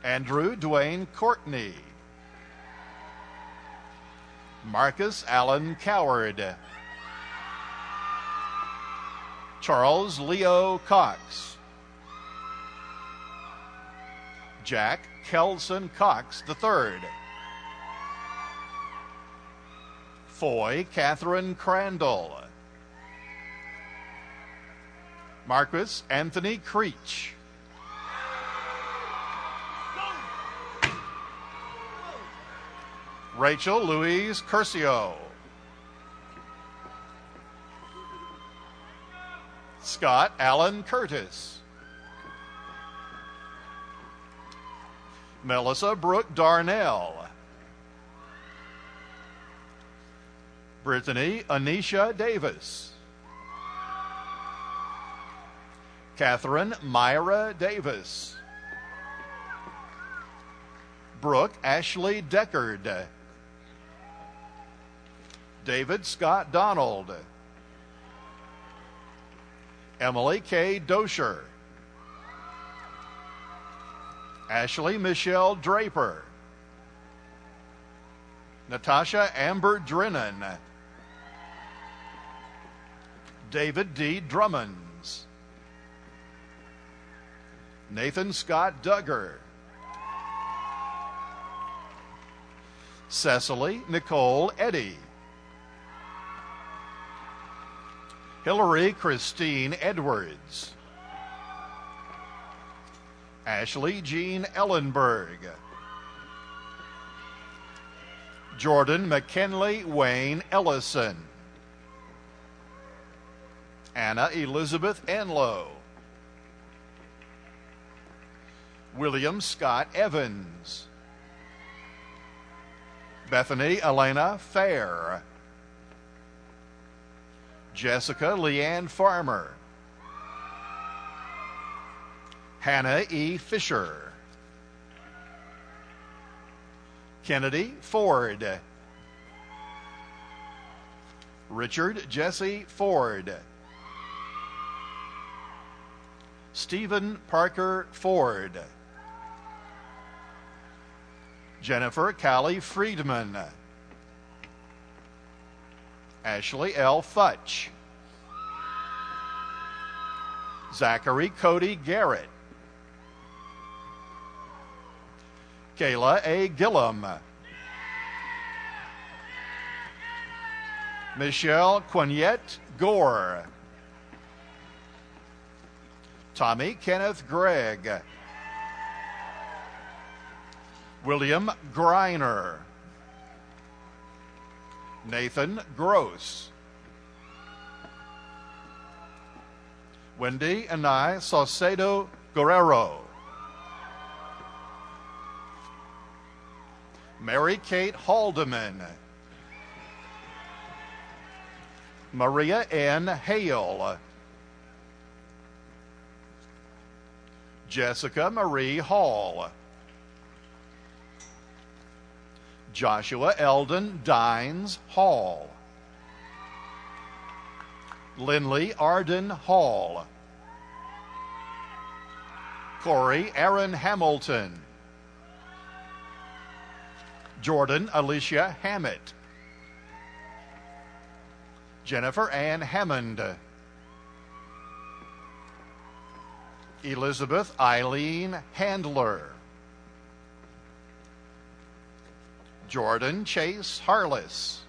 Andrew Dwayne Courtney. Marcus Allen Coward. Charles Leo Cox. Jack Kelson Cox III. Foy Catherine Crandall. Marcus Anthony Creech. Rachel Louise Curcio. Scott Allen Curtis. Melissa Brooke Darnell. Brittany Anisha Davis. Catherine Myra Davis. Brooke Ashley Deckard. David Scott Donald. Emily K. Dosher. Ashley Michelle Draper. Natasha Amber Drennan. David D. Drummonds. Nathan Scott Duggar. Cecily Nicole Eddy. Hillary Christine Edwards. Ashley Jean Ellenberg. Jordan McKinley Wayne Ellison. Anna Elizabeth Enlow. William Scott Evans. Bethany Elena Fair. Jessica Leanne Farmer. Hannah E. Fisher. Kennedy Ford. Richard Jesse Ford. Stephen Parker Ford. Jennifer Callie Friedman. Ashley L. Futch. Zachary Cody Garrett. Kayla A. Gillum, Michelle Quinette Gore, Tommy Kenneth Gregg, William Greiner, Nathan Gross, Wendy Anai Saucedo Guerrero, Mary Kate Haldeman, Maria N. Hale, Jessica Marie Hall, Joshua Eldon Dines Hall, Lindley Arden Hall, Corey Aaron Hamilton, Jordan Alicia Hammett, Jennifer Ann Hammond, Elizabeth Eileen Handler, Jordan Chase Harless,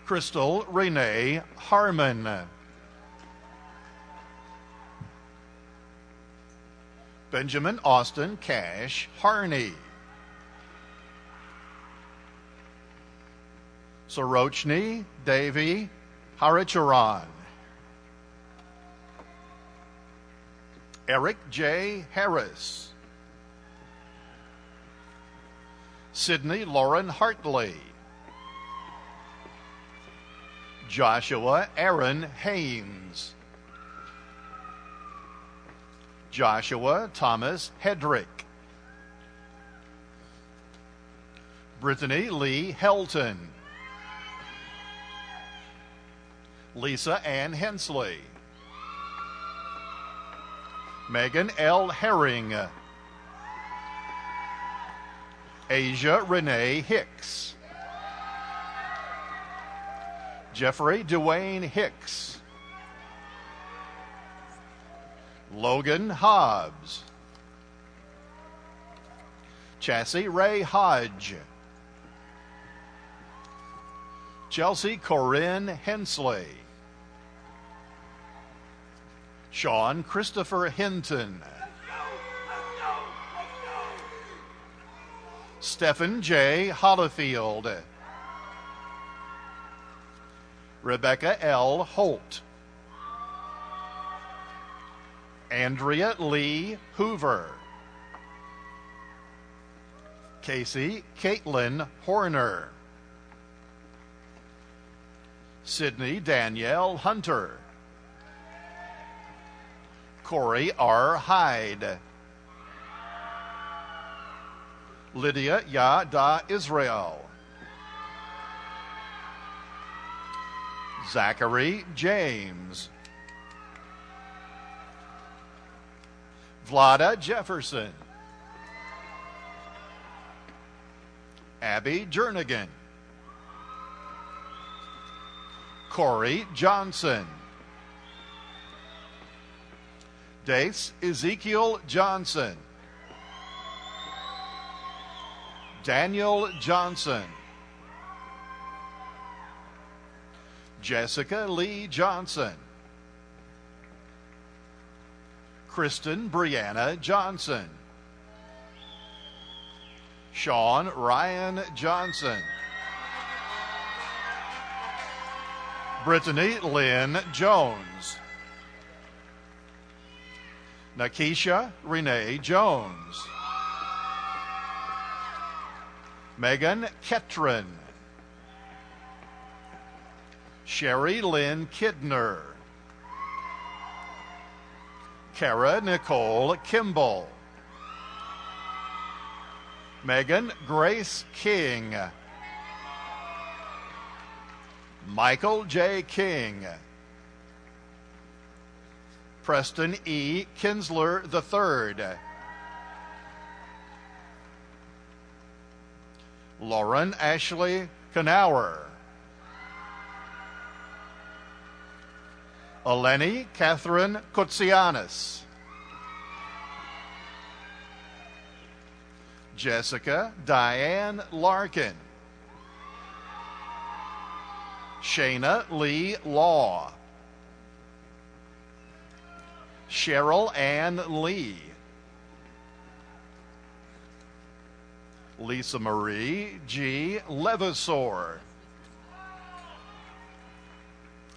Crystal Renee Harmon, Benjamin Austin Cash Harney, Sorochni Devi Haricharan, Eric J. Harris, Sydney Lauren Hartley, Joshua Aaron Haynes, Joshua Thomas Hedrick, Brittany Lee Helton, Lisa Ann Hensley, Megan L. Herring, Asia Renee Hicks, Jeffrey Dwayne Hicks, Logan Hobbs, Chassie Ray Hodge, Chelsea Corinne Hensley, Sean Christopher Hinton, Stephen J. Hollifield, Rebecca L. Holt, Andrea Lee Hoover, Casey Caitlin Horner, Sydney Danielle Hunter, Corey R. Hyde, Lydia Yada Israel, Zachary James, Vlada Jefferson, Abby Jernigan, Corey Johnson, Dace Ezekiel Johnson, Daniel Johnson, Jessica Lee Johnson, Kristen Brianna Johnson, Sean Ryan Johnson, Brittany Lynn Jones, Nakisha Renee Jones, Megan Ketron, Sherry Lynn Kidner, Kara Nicole Kimball, Megan Grace King, Michael J. King, Preston E. Kinsler III, Lauren Ashley Knauer, Eleni Catherine Koutsianis, Jessica Diane Larkin. Shayna Lee Law. Cheryl Ann Lee. Lisa Marie G. Levasseur.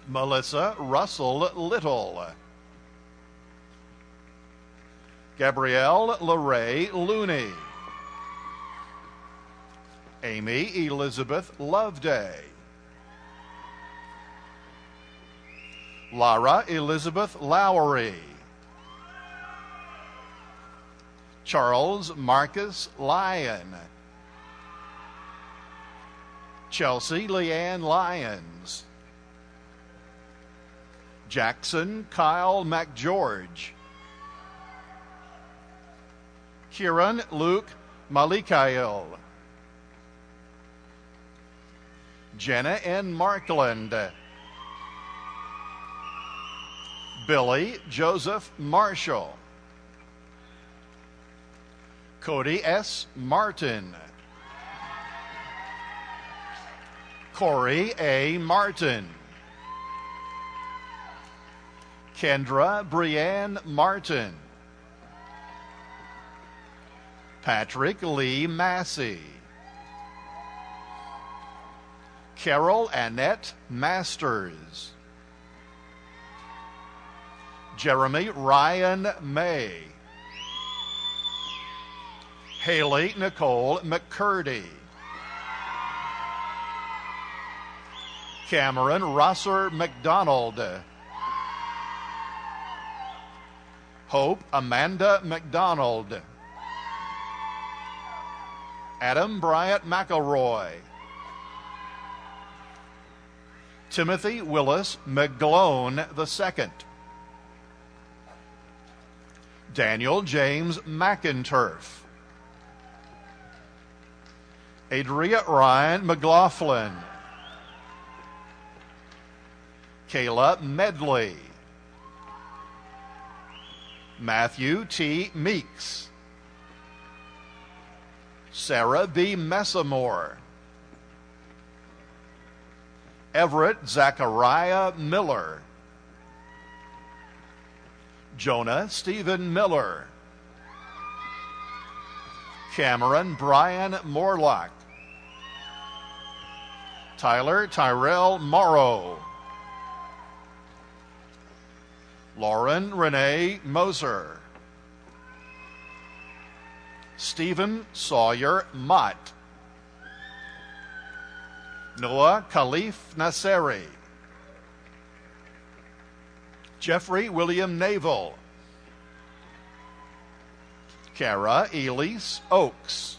Melissa Russell Little. Gabrielle LaRae Looney. Amy Elizabeth Loveday. Lara Elizabeth Lowry. Charles Marcus Lyon. Chelsea Leanne Lyons. Jackson Kyle McGeorge. Kieran Luke Malikail. Jenna N. Markland. Billy Joseph Marshall. Cody S. Martin. Corey A. Martin. Kendra Brianne Martin. Patrick Lee Massey. Carol Annette Masters. Jeremy Ryan May. Haley Nicole McCurdy. Cameron Rosser McDonald. Hope Amanda McDonald. Adam Bryant McElroy. Timothy Willis McGlone II. Daniel James McInturf. Adria Ryan McLaughlin. Kayla Medley. Matthew T. Meeks. Sarah B. Messamore. Everett Zachariah Miller. Jonah Stephen Miller. Cameron Brian Morlock. Tyler Tyrell Morrow. Lauren Renee Moser. Stephen Sawyer Mott. Noah Khalif Nasseri. Jeffrey William Naval. Kara Elise Oaks.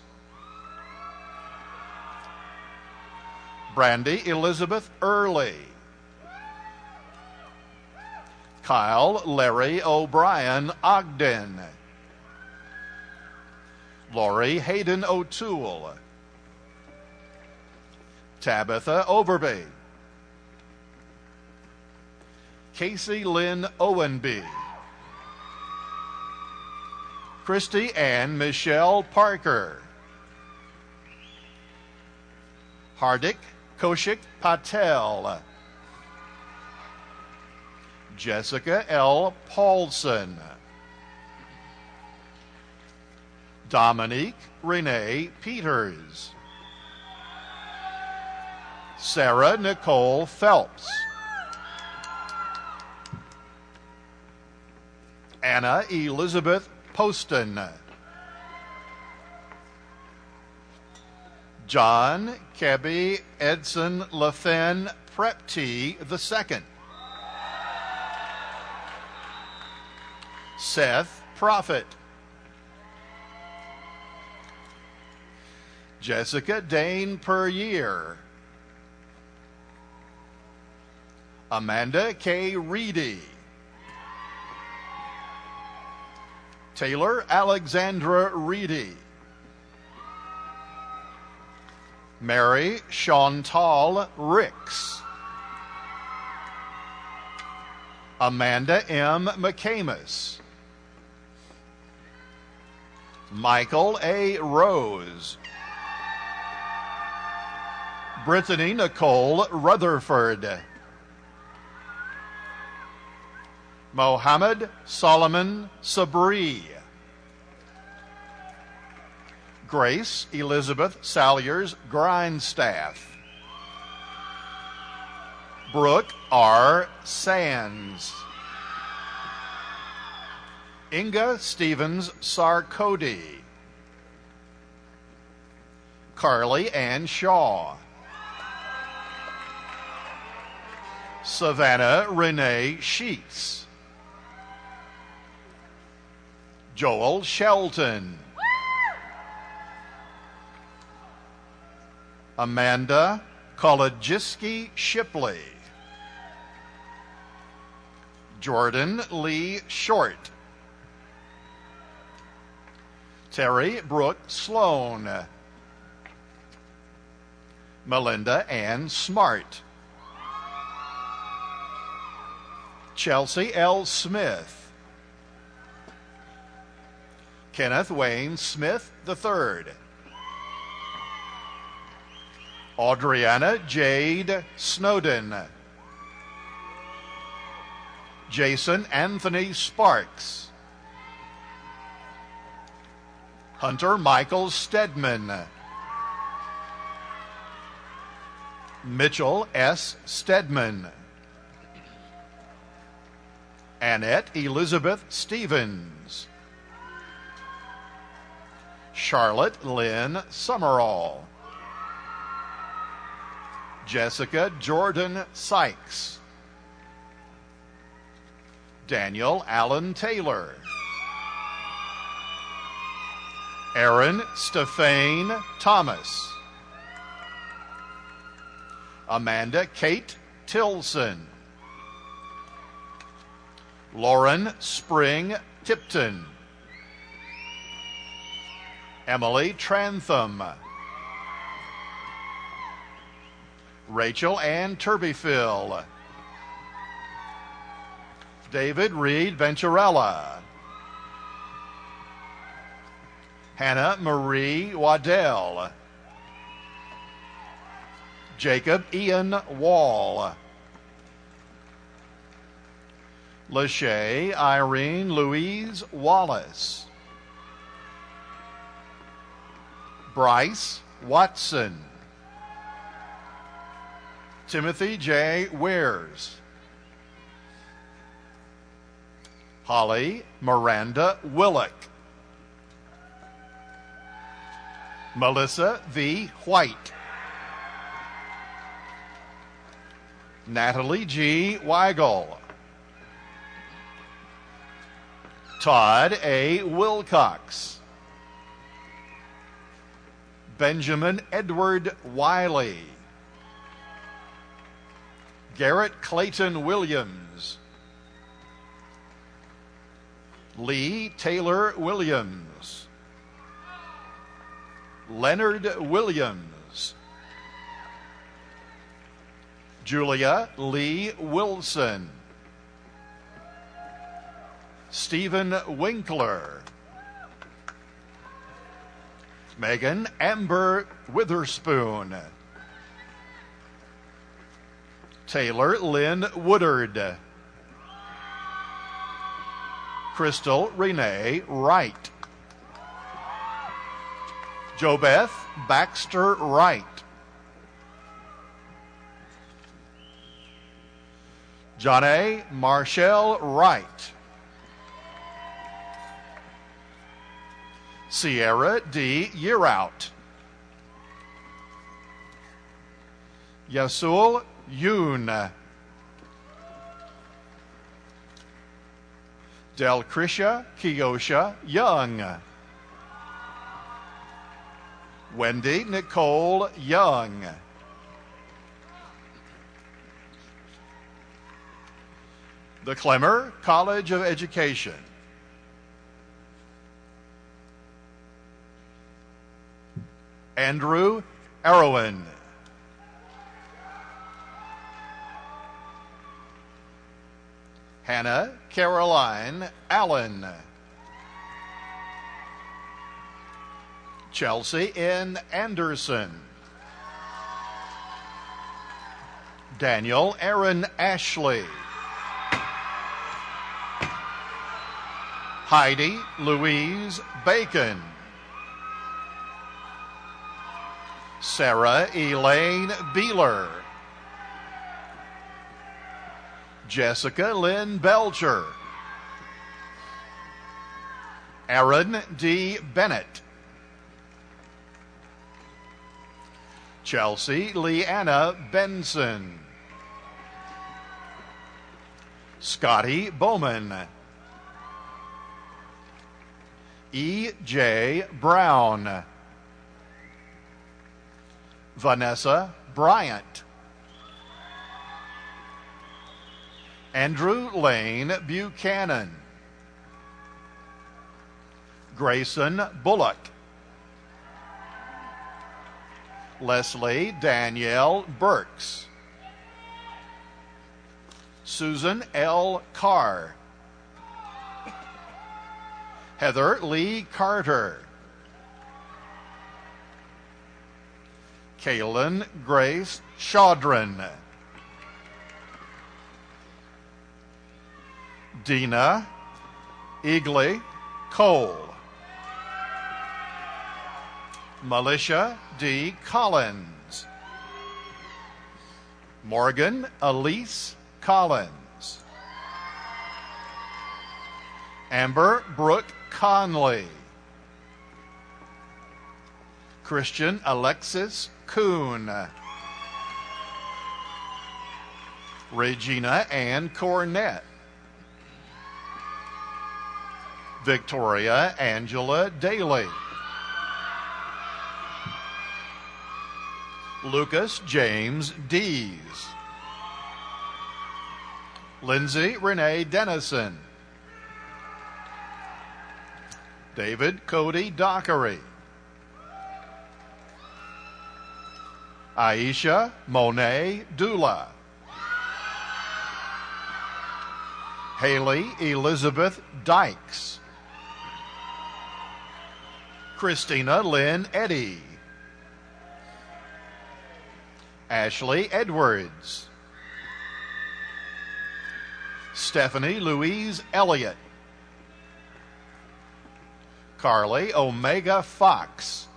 Brandy Elizabeth Early. Kyle Larry O'Brien Ogden. Lori Hayden O'Toole. Tabitha Overby. Casey Lynn Owenby. Christy Ann Michelle Parker. Hardik Koshik Patel. Jessica L. Paulson. Dominique Renee Peters. Sarah Nicole Phelps. Anna Elizabeth Poston. John Kebby Edson Lathen Prepty II. Seth Prophet. Jessica Dane Peryear. Amanda K. Reedy. Taylor Alexandra Reedy. Mary Chantal Ricks. Amanda M. McCamus. Michael A. Rose. Brittany Nicole Rutherford. Mohammed Solomon Sabri. Grace Elizabeth Salyers Grindstaff. Brooke R. Sands. Inga Stevens Sarkody. Carly Ann Shaw. Savannah Renee Sheets. Joel Shelton. Amanda Kolodziski Shipley. Jordan Lee Short. Terry Brooke Sloan. Melinda Ann Smart. Chelsea L. Smith. Kenneth Wayne Smith III. Adriana Jade Snowden. Jason Anthony Sparks. Hunter Michael Stedman. Mitchell S. Stedman. Annette Elizabeth Stevens. Charlotte Lynn Summerall. Jessica Jordan Sykes. Daniel Allen Taylor. Aaron Stephane Thomas. Amanda Kate Tilson. Lauren Spring Tipton. Emily Trantham. Rachel Ann Turbyfill. David Reed Venturella. Hannah Marie Waddell. Jacob Ian Wall. Lachey Irene Louise Wallace. Bryce Watson. Timothy J. Weirs. Holly Miranda Willock. Melissa V. White. Natalie G. Weigel. Todd A. Wilcox. Benjamin Edward Wiley. Garrett Clayton Williams. Lee Taylor Williams. Leonard Williams. Julia Lee Wilson. Stephen Winkler. Megan Amber Witherspoon. Taylor Lynn Woodard. Crystal Renee Wright. Jobeth Baxter Wright. Johnny Marshall Wright. Sierra D. Yearout. Yasul Yoon. Delcrisha Kiosha Young. Wendy Nicole Young. The Clemmer College of Education. Andrew Arrowan. Hannah Caroline Allen. Chelsea N. Anderson. Daniel Aaron Ashley. Heidi Louise Bacon. Sarah Elaine Beeler. Jessica Lynn Belcher. Aaron D. Bennett. Chelsea Leanna Benson. Scotty Bowman. E. J. Brown. Vanessa Bryant. Andrew Lane Buchanan. Grayson Bullock. Leslie Danielle Burks. Susan L. Carr. Heather Lee Carter. Kaylin Grace Chaudron. Dina Eagley Cole. Militia D. Collins. Morgan Elise Collins. Amber Brooke Conley. Christian Alexis Kuhn. Regina Ann Cornett. Victoria Angela Daly. Lucas James Dees. Lindsay Renee Dennison. David Cody Dockery. Aisha Monet Dula. Haley Elizabeth Dykes. Christina Lynn Eddy. Ashley Edwards. Stephanie Louise Elliott. Carly Omega Fox.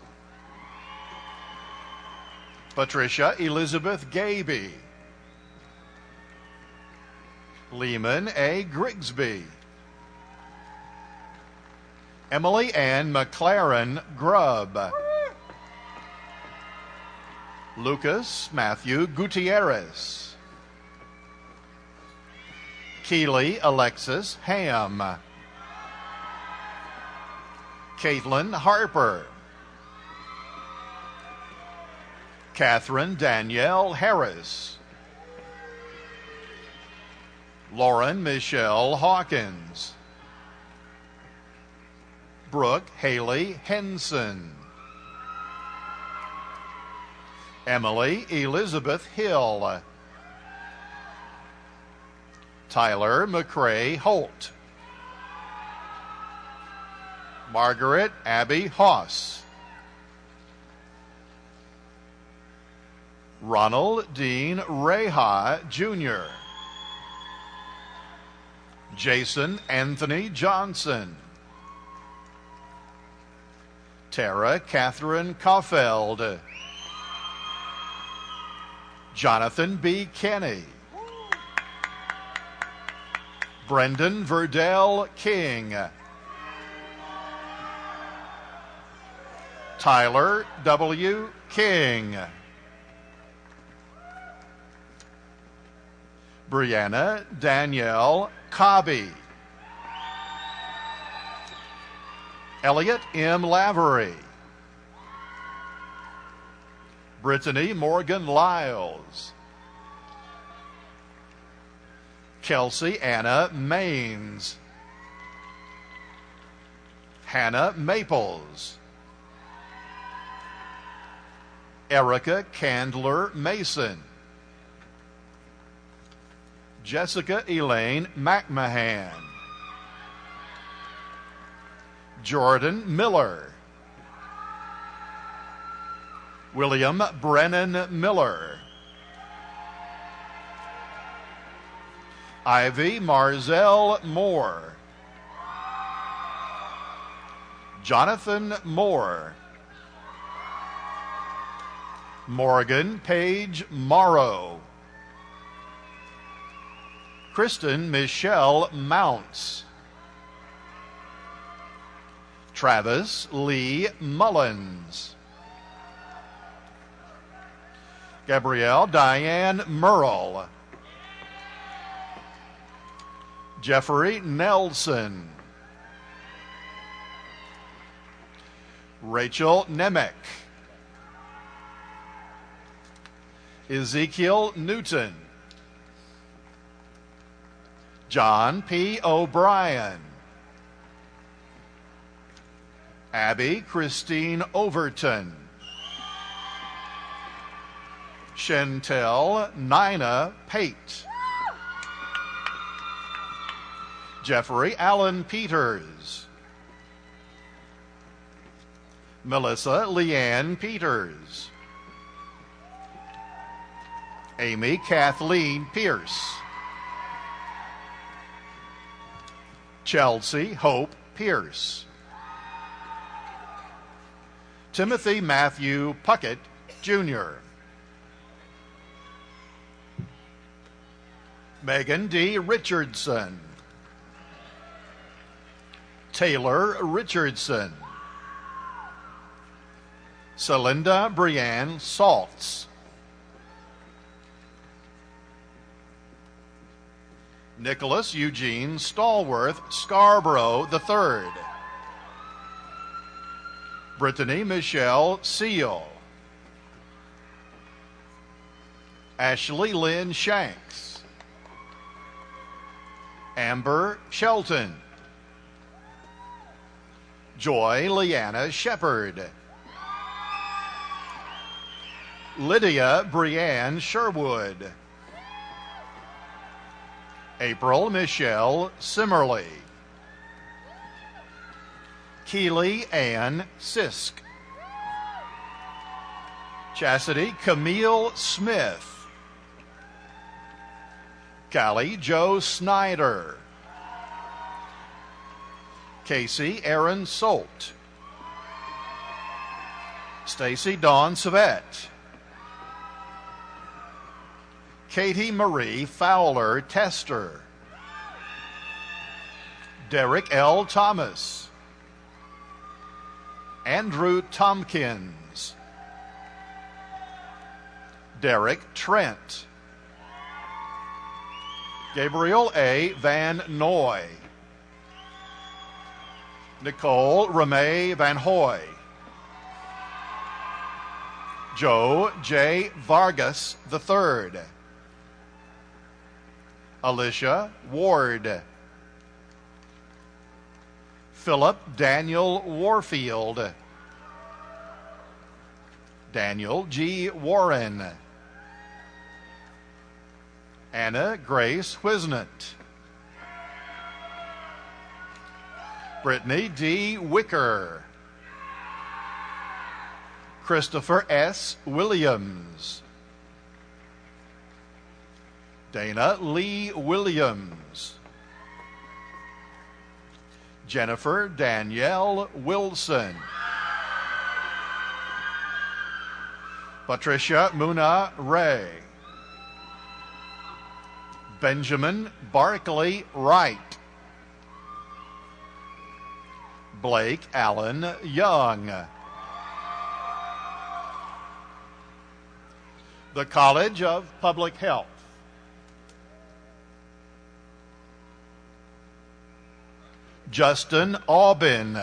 Patricia Elizabeth Gaby. Lehman A. Grigsby. Emily Ann McLaren Grubb. Lucas Matthew Gutierrez. Keely Alexis Ham. Caitlin Harper. Catherine Danielle Harris. Lauren Michelle Hawkins. Brooke Haley Henson. Emily Elizabeth Hill. Tyler McCrae Holt. Margaret Abby Hoss. Ronald Dean Reha Jr. Jason Anthony Johnson. Tara Catherine Kaufeld. Jonathan B. Kenny. Brendan Verdell King. Tyler W. King. Brianna Danielle Cobby. Elliot M. Lavery. Brittany Morgan Lyles. Kelsey Anna Maines. Hannah Maples. Erica Candler Mason. Jessica Elaine McMahon. Jordan Miller. William Brennan Miller. Ivy Marzell Moore. Jonathan Moore. Morgan Page Morrow. Kristen Michelle Mounts. Travis Lee Mullins. Gabrielle Diane Merle. Jeffrey Nelson. Rachel Nemec. Ezekiel Newton. John P. O'Brien. Abby Christine Overton. Chantel Nina Pate. Jeffrey Allen Peters. Melissa Leanne Peters. Amy Kathleen Pierce. Chelsea Hope Pierce. Timothy Matthew Puckett, Jr. Megan D. Richardson. Taylor Richardson. Celinda Brianne Saltz. Nicholas Eugene Stallworth Scarborough III. Brittany Michelle Seal. Ashley Lynn Shanks. Amber Shelton. Joy Leanna Shepherd. Lydia Brianne Sherwood. April Michelle Simmerly. Keely Ann Sisk. Chastity Camille Smith. Callie Joe Snyder. Casey Aaron Solt. Stacy Dawn Savette. Katie Marie Fowler Tester. Derek L. Thomas. Andrew Tompkins. Derek Trent. Gabriel A. Van Noy. Nicole Ramey Van Hoy. Joe J. Vargas III. Alicia Ward. Philip Daniel Warfield. Daniel G. Warren. Anna Grace Wisnant. Brittany D. Wicker. Christopher S. Williams. Dana Lee Williams. Jennifer Danielle Wilson. Patricia Muna Ray. Benjamin Barkley Wright. Blake Allen Young. The College of Public Health. Justin Aubin.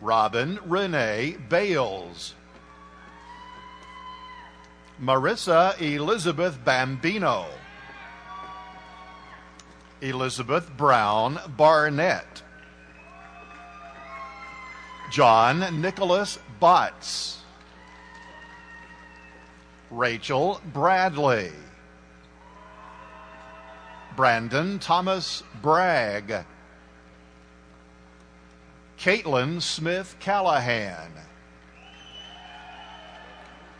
Robin Renee Bales. Marissa Elizabeth Bambino. Elizabeth Brown Barnett. John Nicholas Botts. Rachel Bradley. Brandon Thomas Bragg. Caitlin Smith Callahan.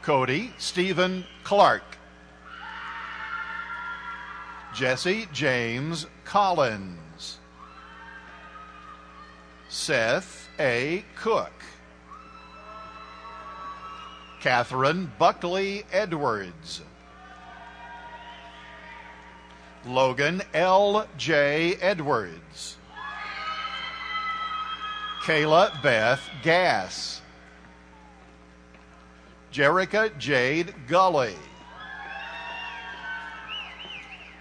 Cody Stephen Clark. Jesse James Collins. Seth A. Cook. Catherine Buckley Edwards. Logan L. J. Edwards. Kayla Beth Gass. Jerica Jade Gully.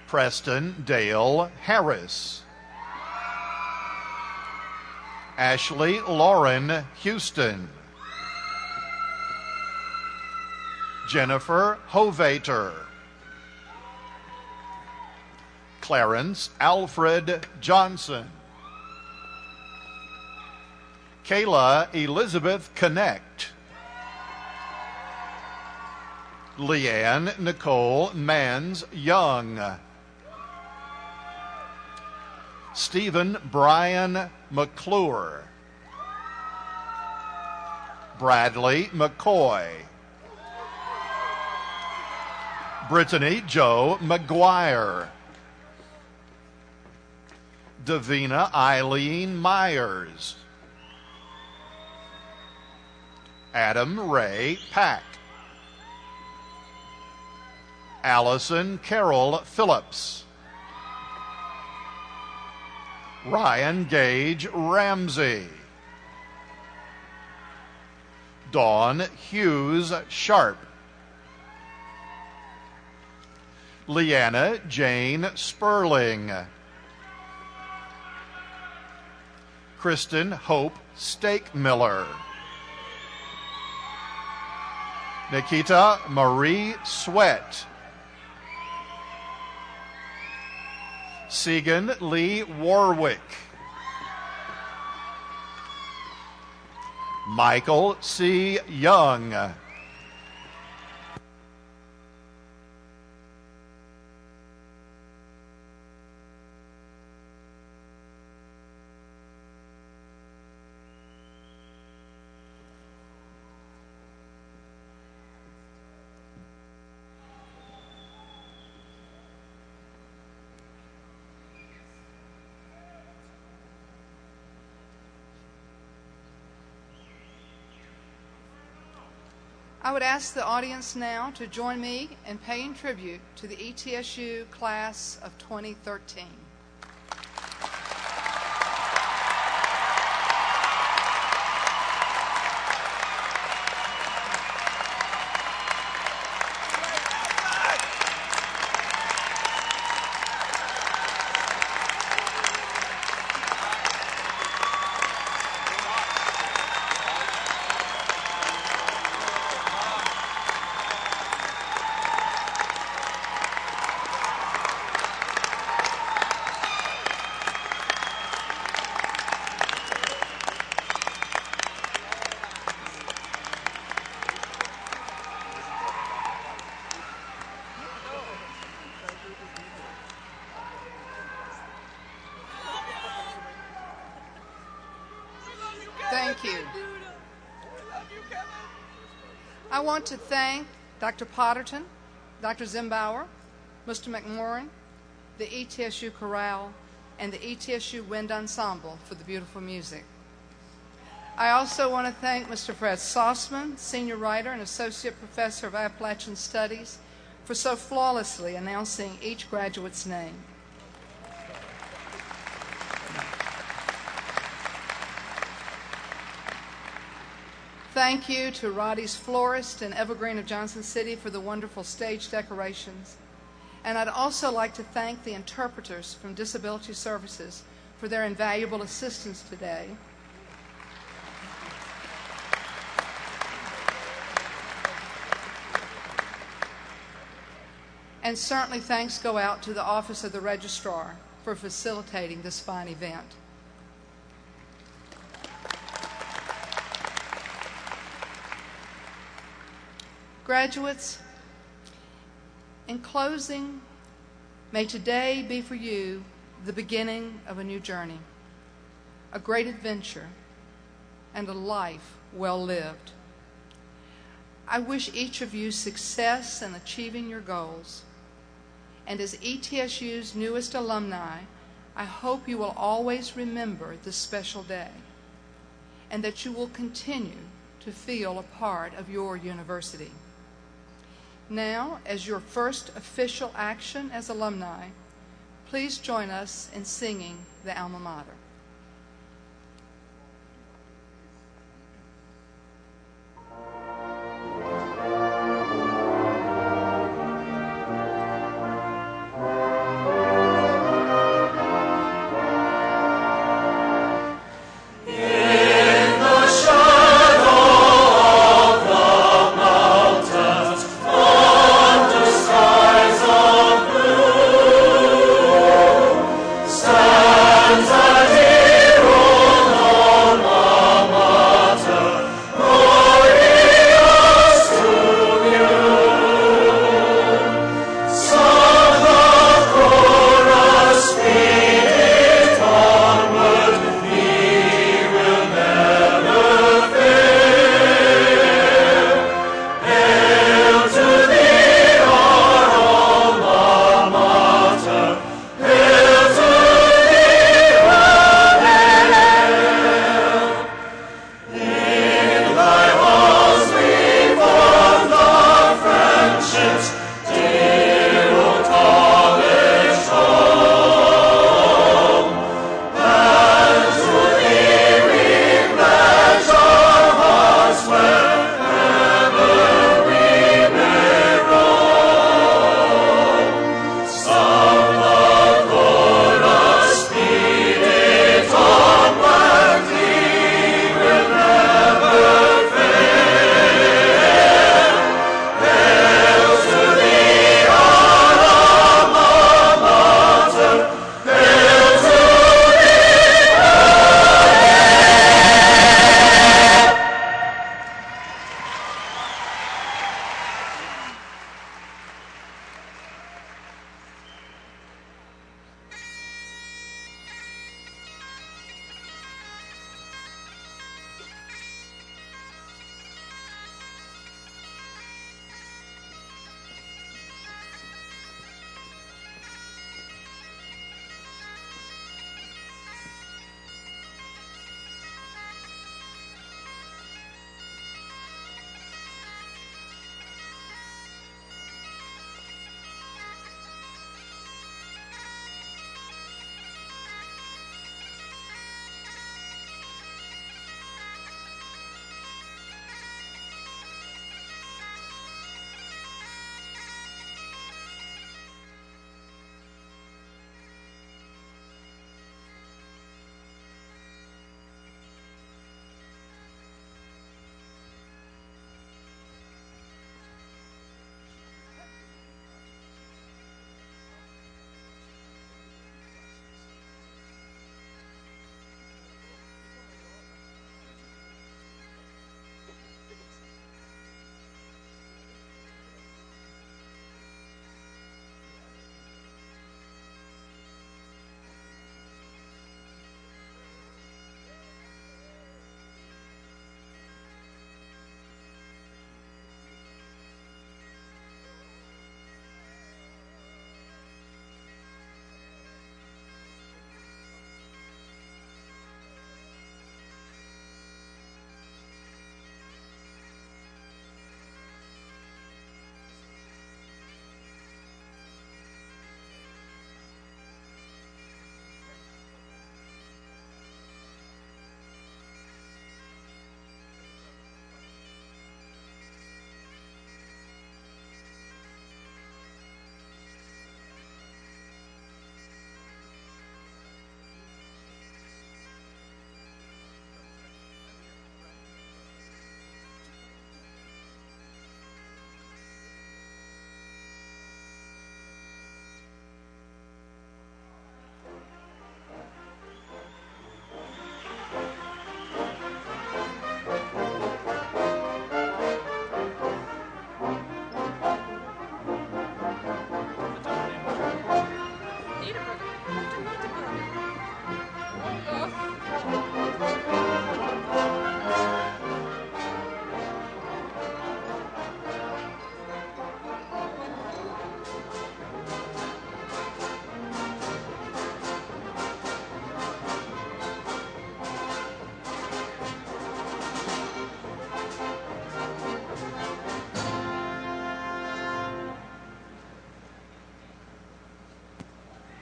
Preston Dale Harris. Ashley Lauren Houston. Jennifer Hovater. Clarence Alfred Johnson. Kayla Elizabeth Connect. Leanne Nicole Mans Young. Stephen Brian McClure. Bradley McCoy. Brittany Joe McGuire. Davina Eileen Myers. Adam Ray Pack. Allison Carol Phillips. Ryan Gage Ramsey. Dawn Hughes Sharp. Leanna Jane Sperling. Kristen Hope Stakemiller. Nikita Marie Sweat. Segan Lee Warwick. Michael C. Young. I would ask the audience now to join me in paying tribute to the ETSU class of 2013. Thank you. I want to thank Dr. Potterton, Dr. Zimbauer, Mr. McMorrin, the ETSU Chorale, and the ETSU Wind Ensemble for the beautiful music. I also want to thank Mr. Fred Sossman, Senior Writer and Associate Professor of Appalachian Studies, for so flawlessly announcing each graduate's name. Thank you to Roddy's Florist and Evergreen of Johnson City for the wonderful stage decorations. And I'd also like to thank the interpreters from Disability Services for their invaluable assistance today. And certainly thanks go out to the Office of the Registrar for facilitating this fine event. Graduates, in closing, may today be for you the beginning of a new journey, a great adventure and a life well lived. I wish each of you success in achieving your goals. And as ETSU's newest alumni, I hope you will always remember this special day and that you will continue to feel a part of your university. Now, as your first official action as alumni, please join us in singing the Alma Mater. Stands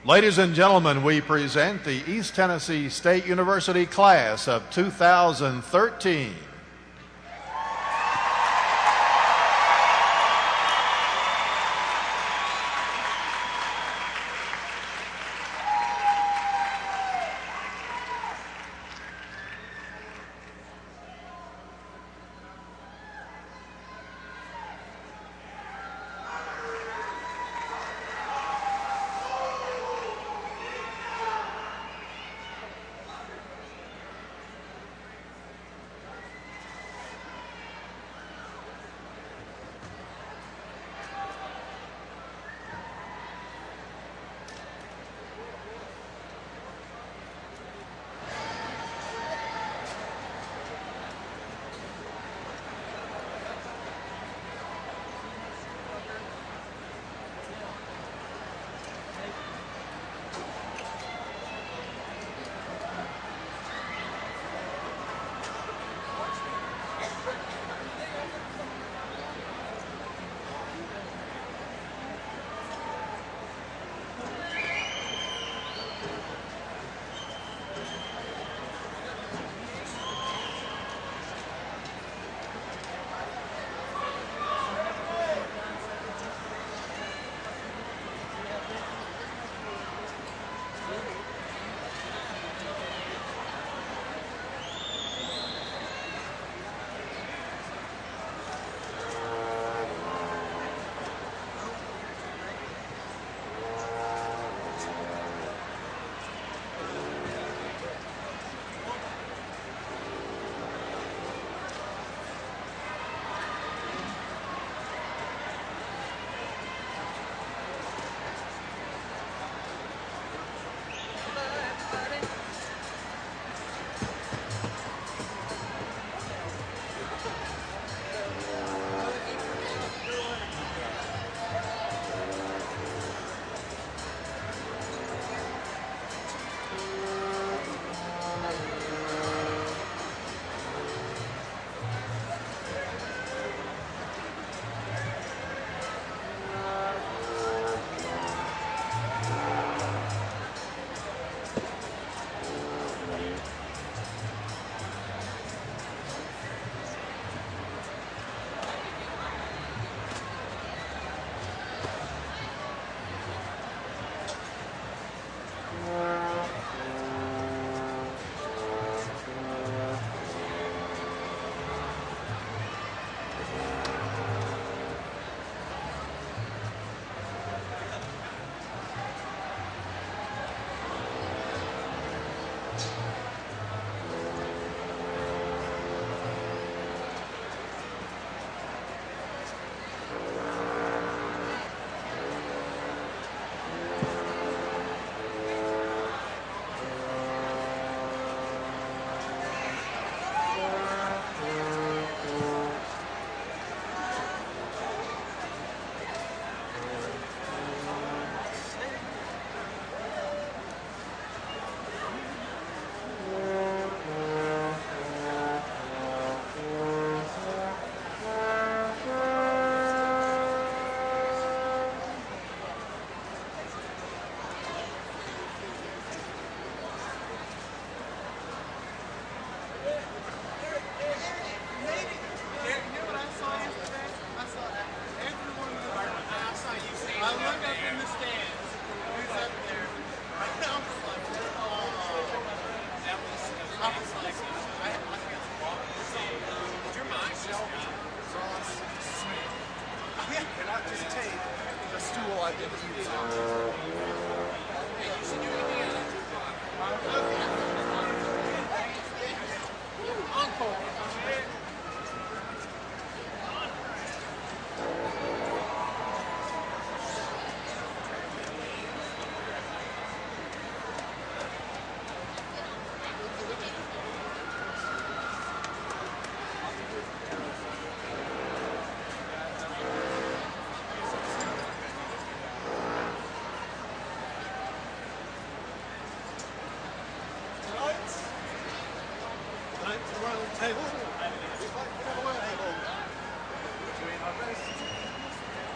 Ladies and gentlemen, we present the East Tennessee State University class of 2013.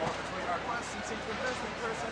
Between our questions, sequence, person,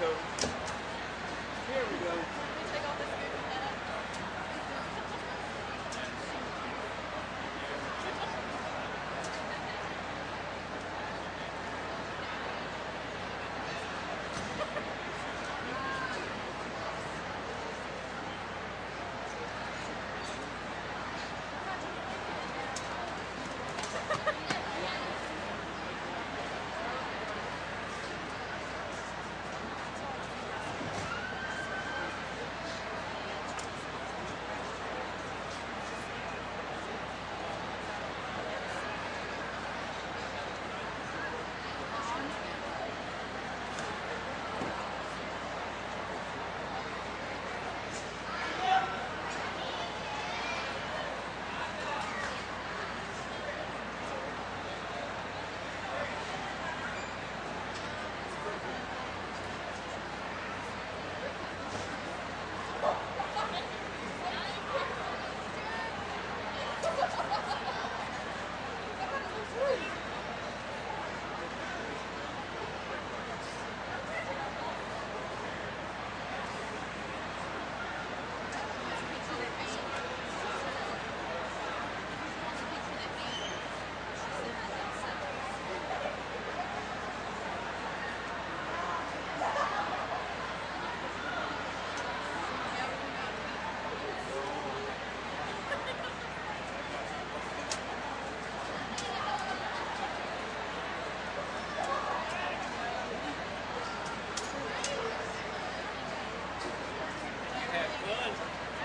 go. Here we go.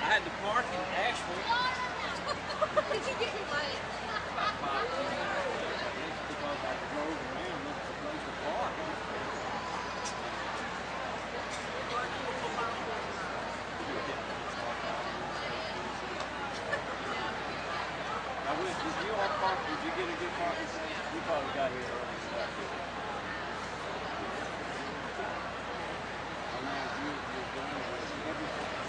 I had to park in Asheville. Did you get your money? About 5 minutes because I drove around looking for a place to park. Now, did you all park? Did you get a good parking space? We probably got here early enough. Oh, now you're doing it.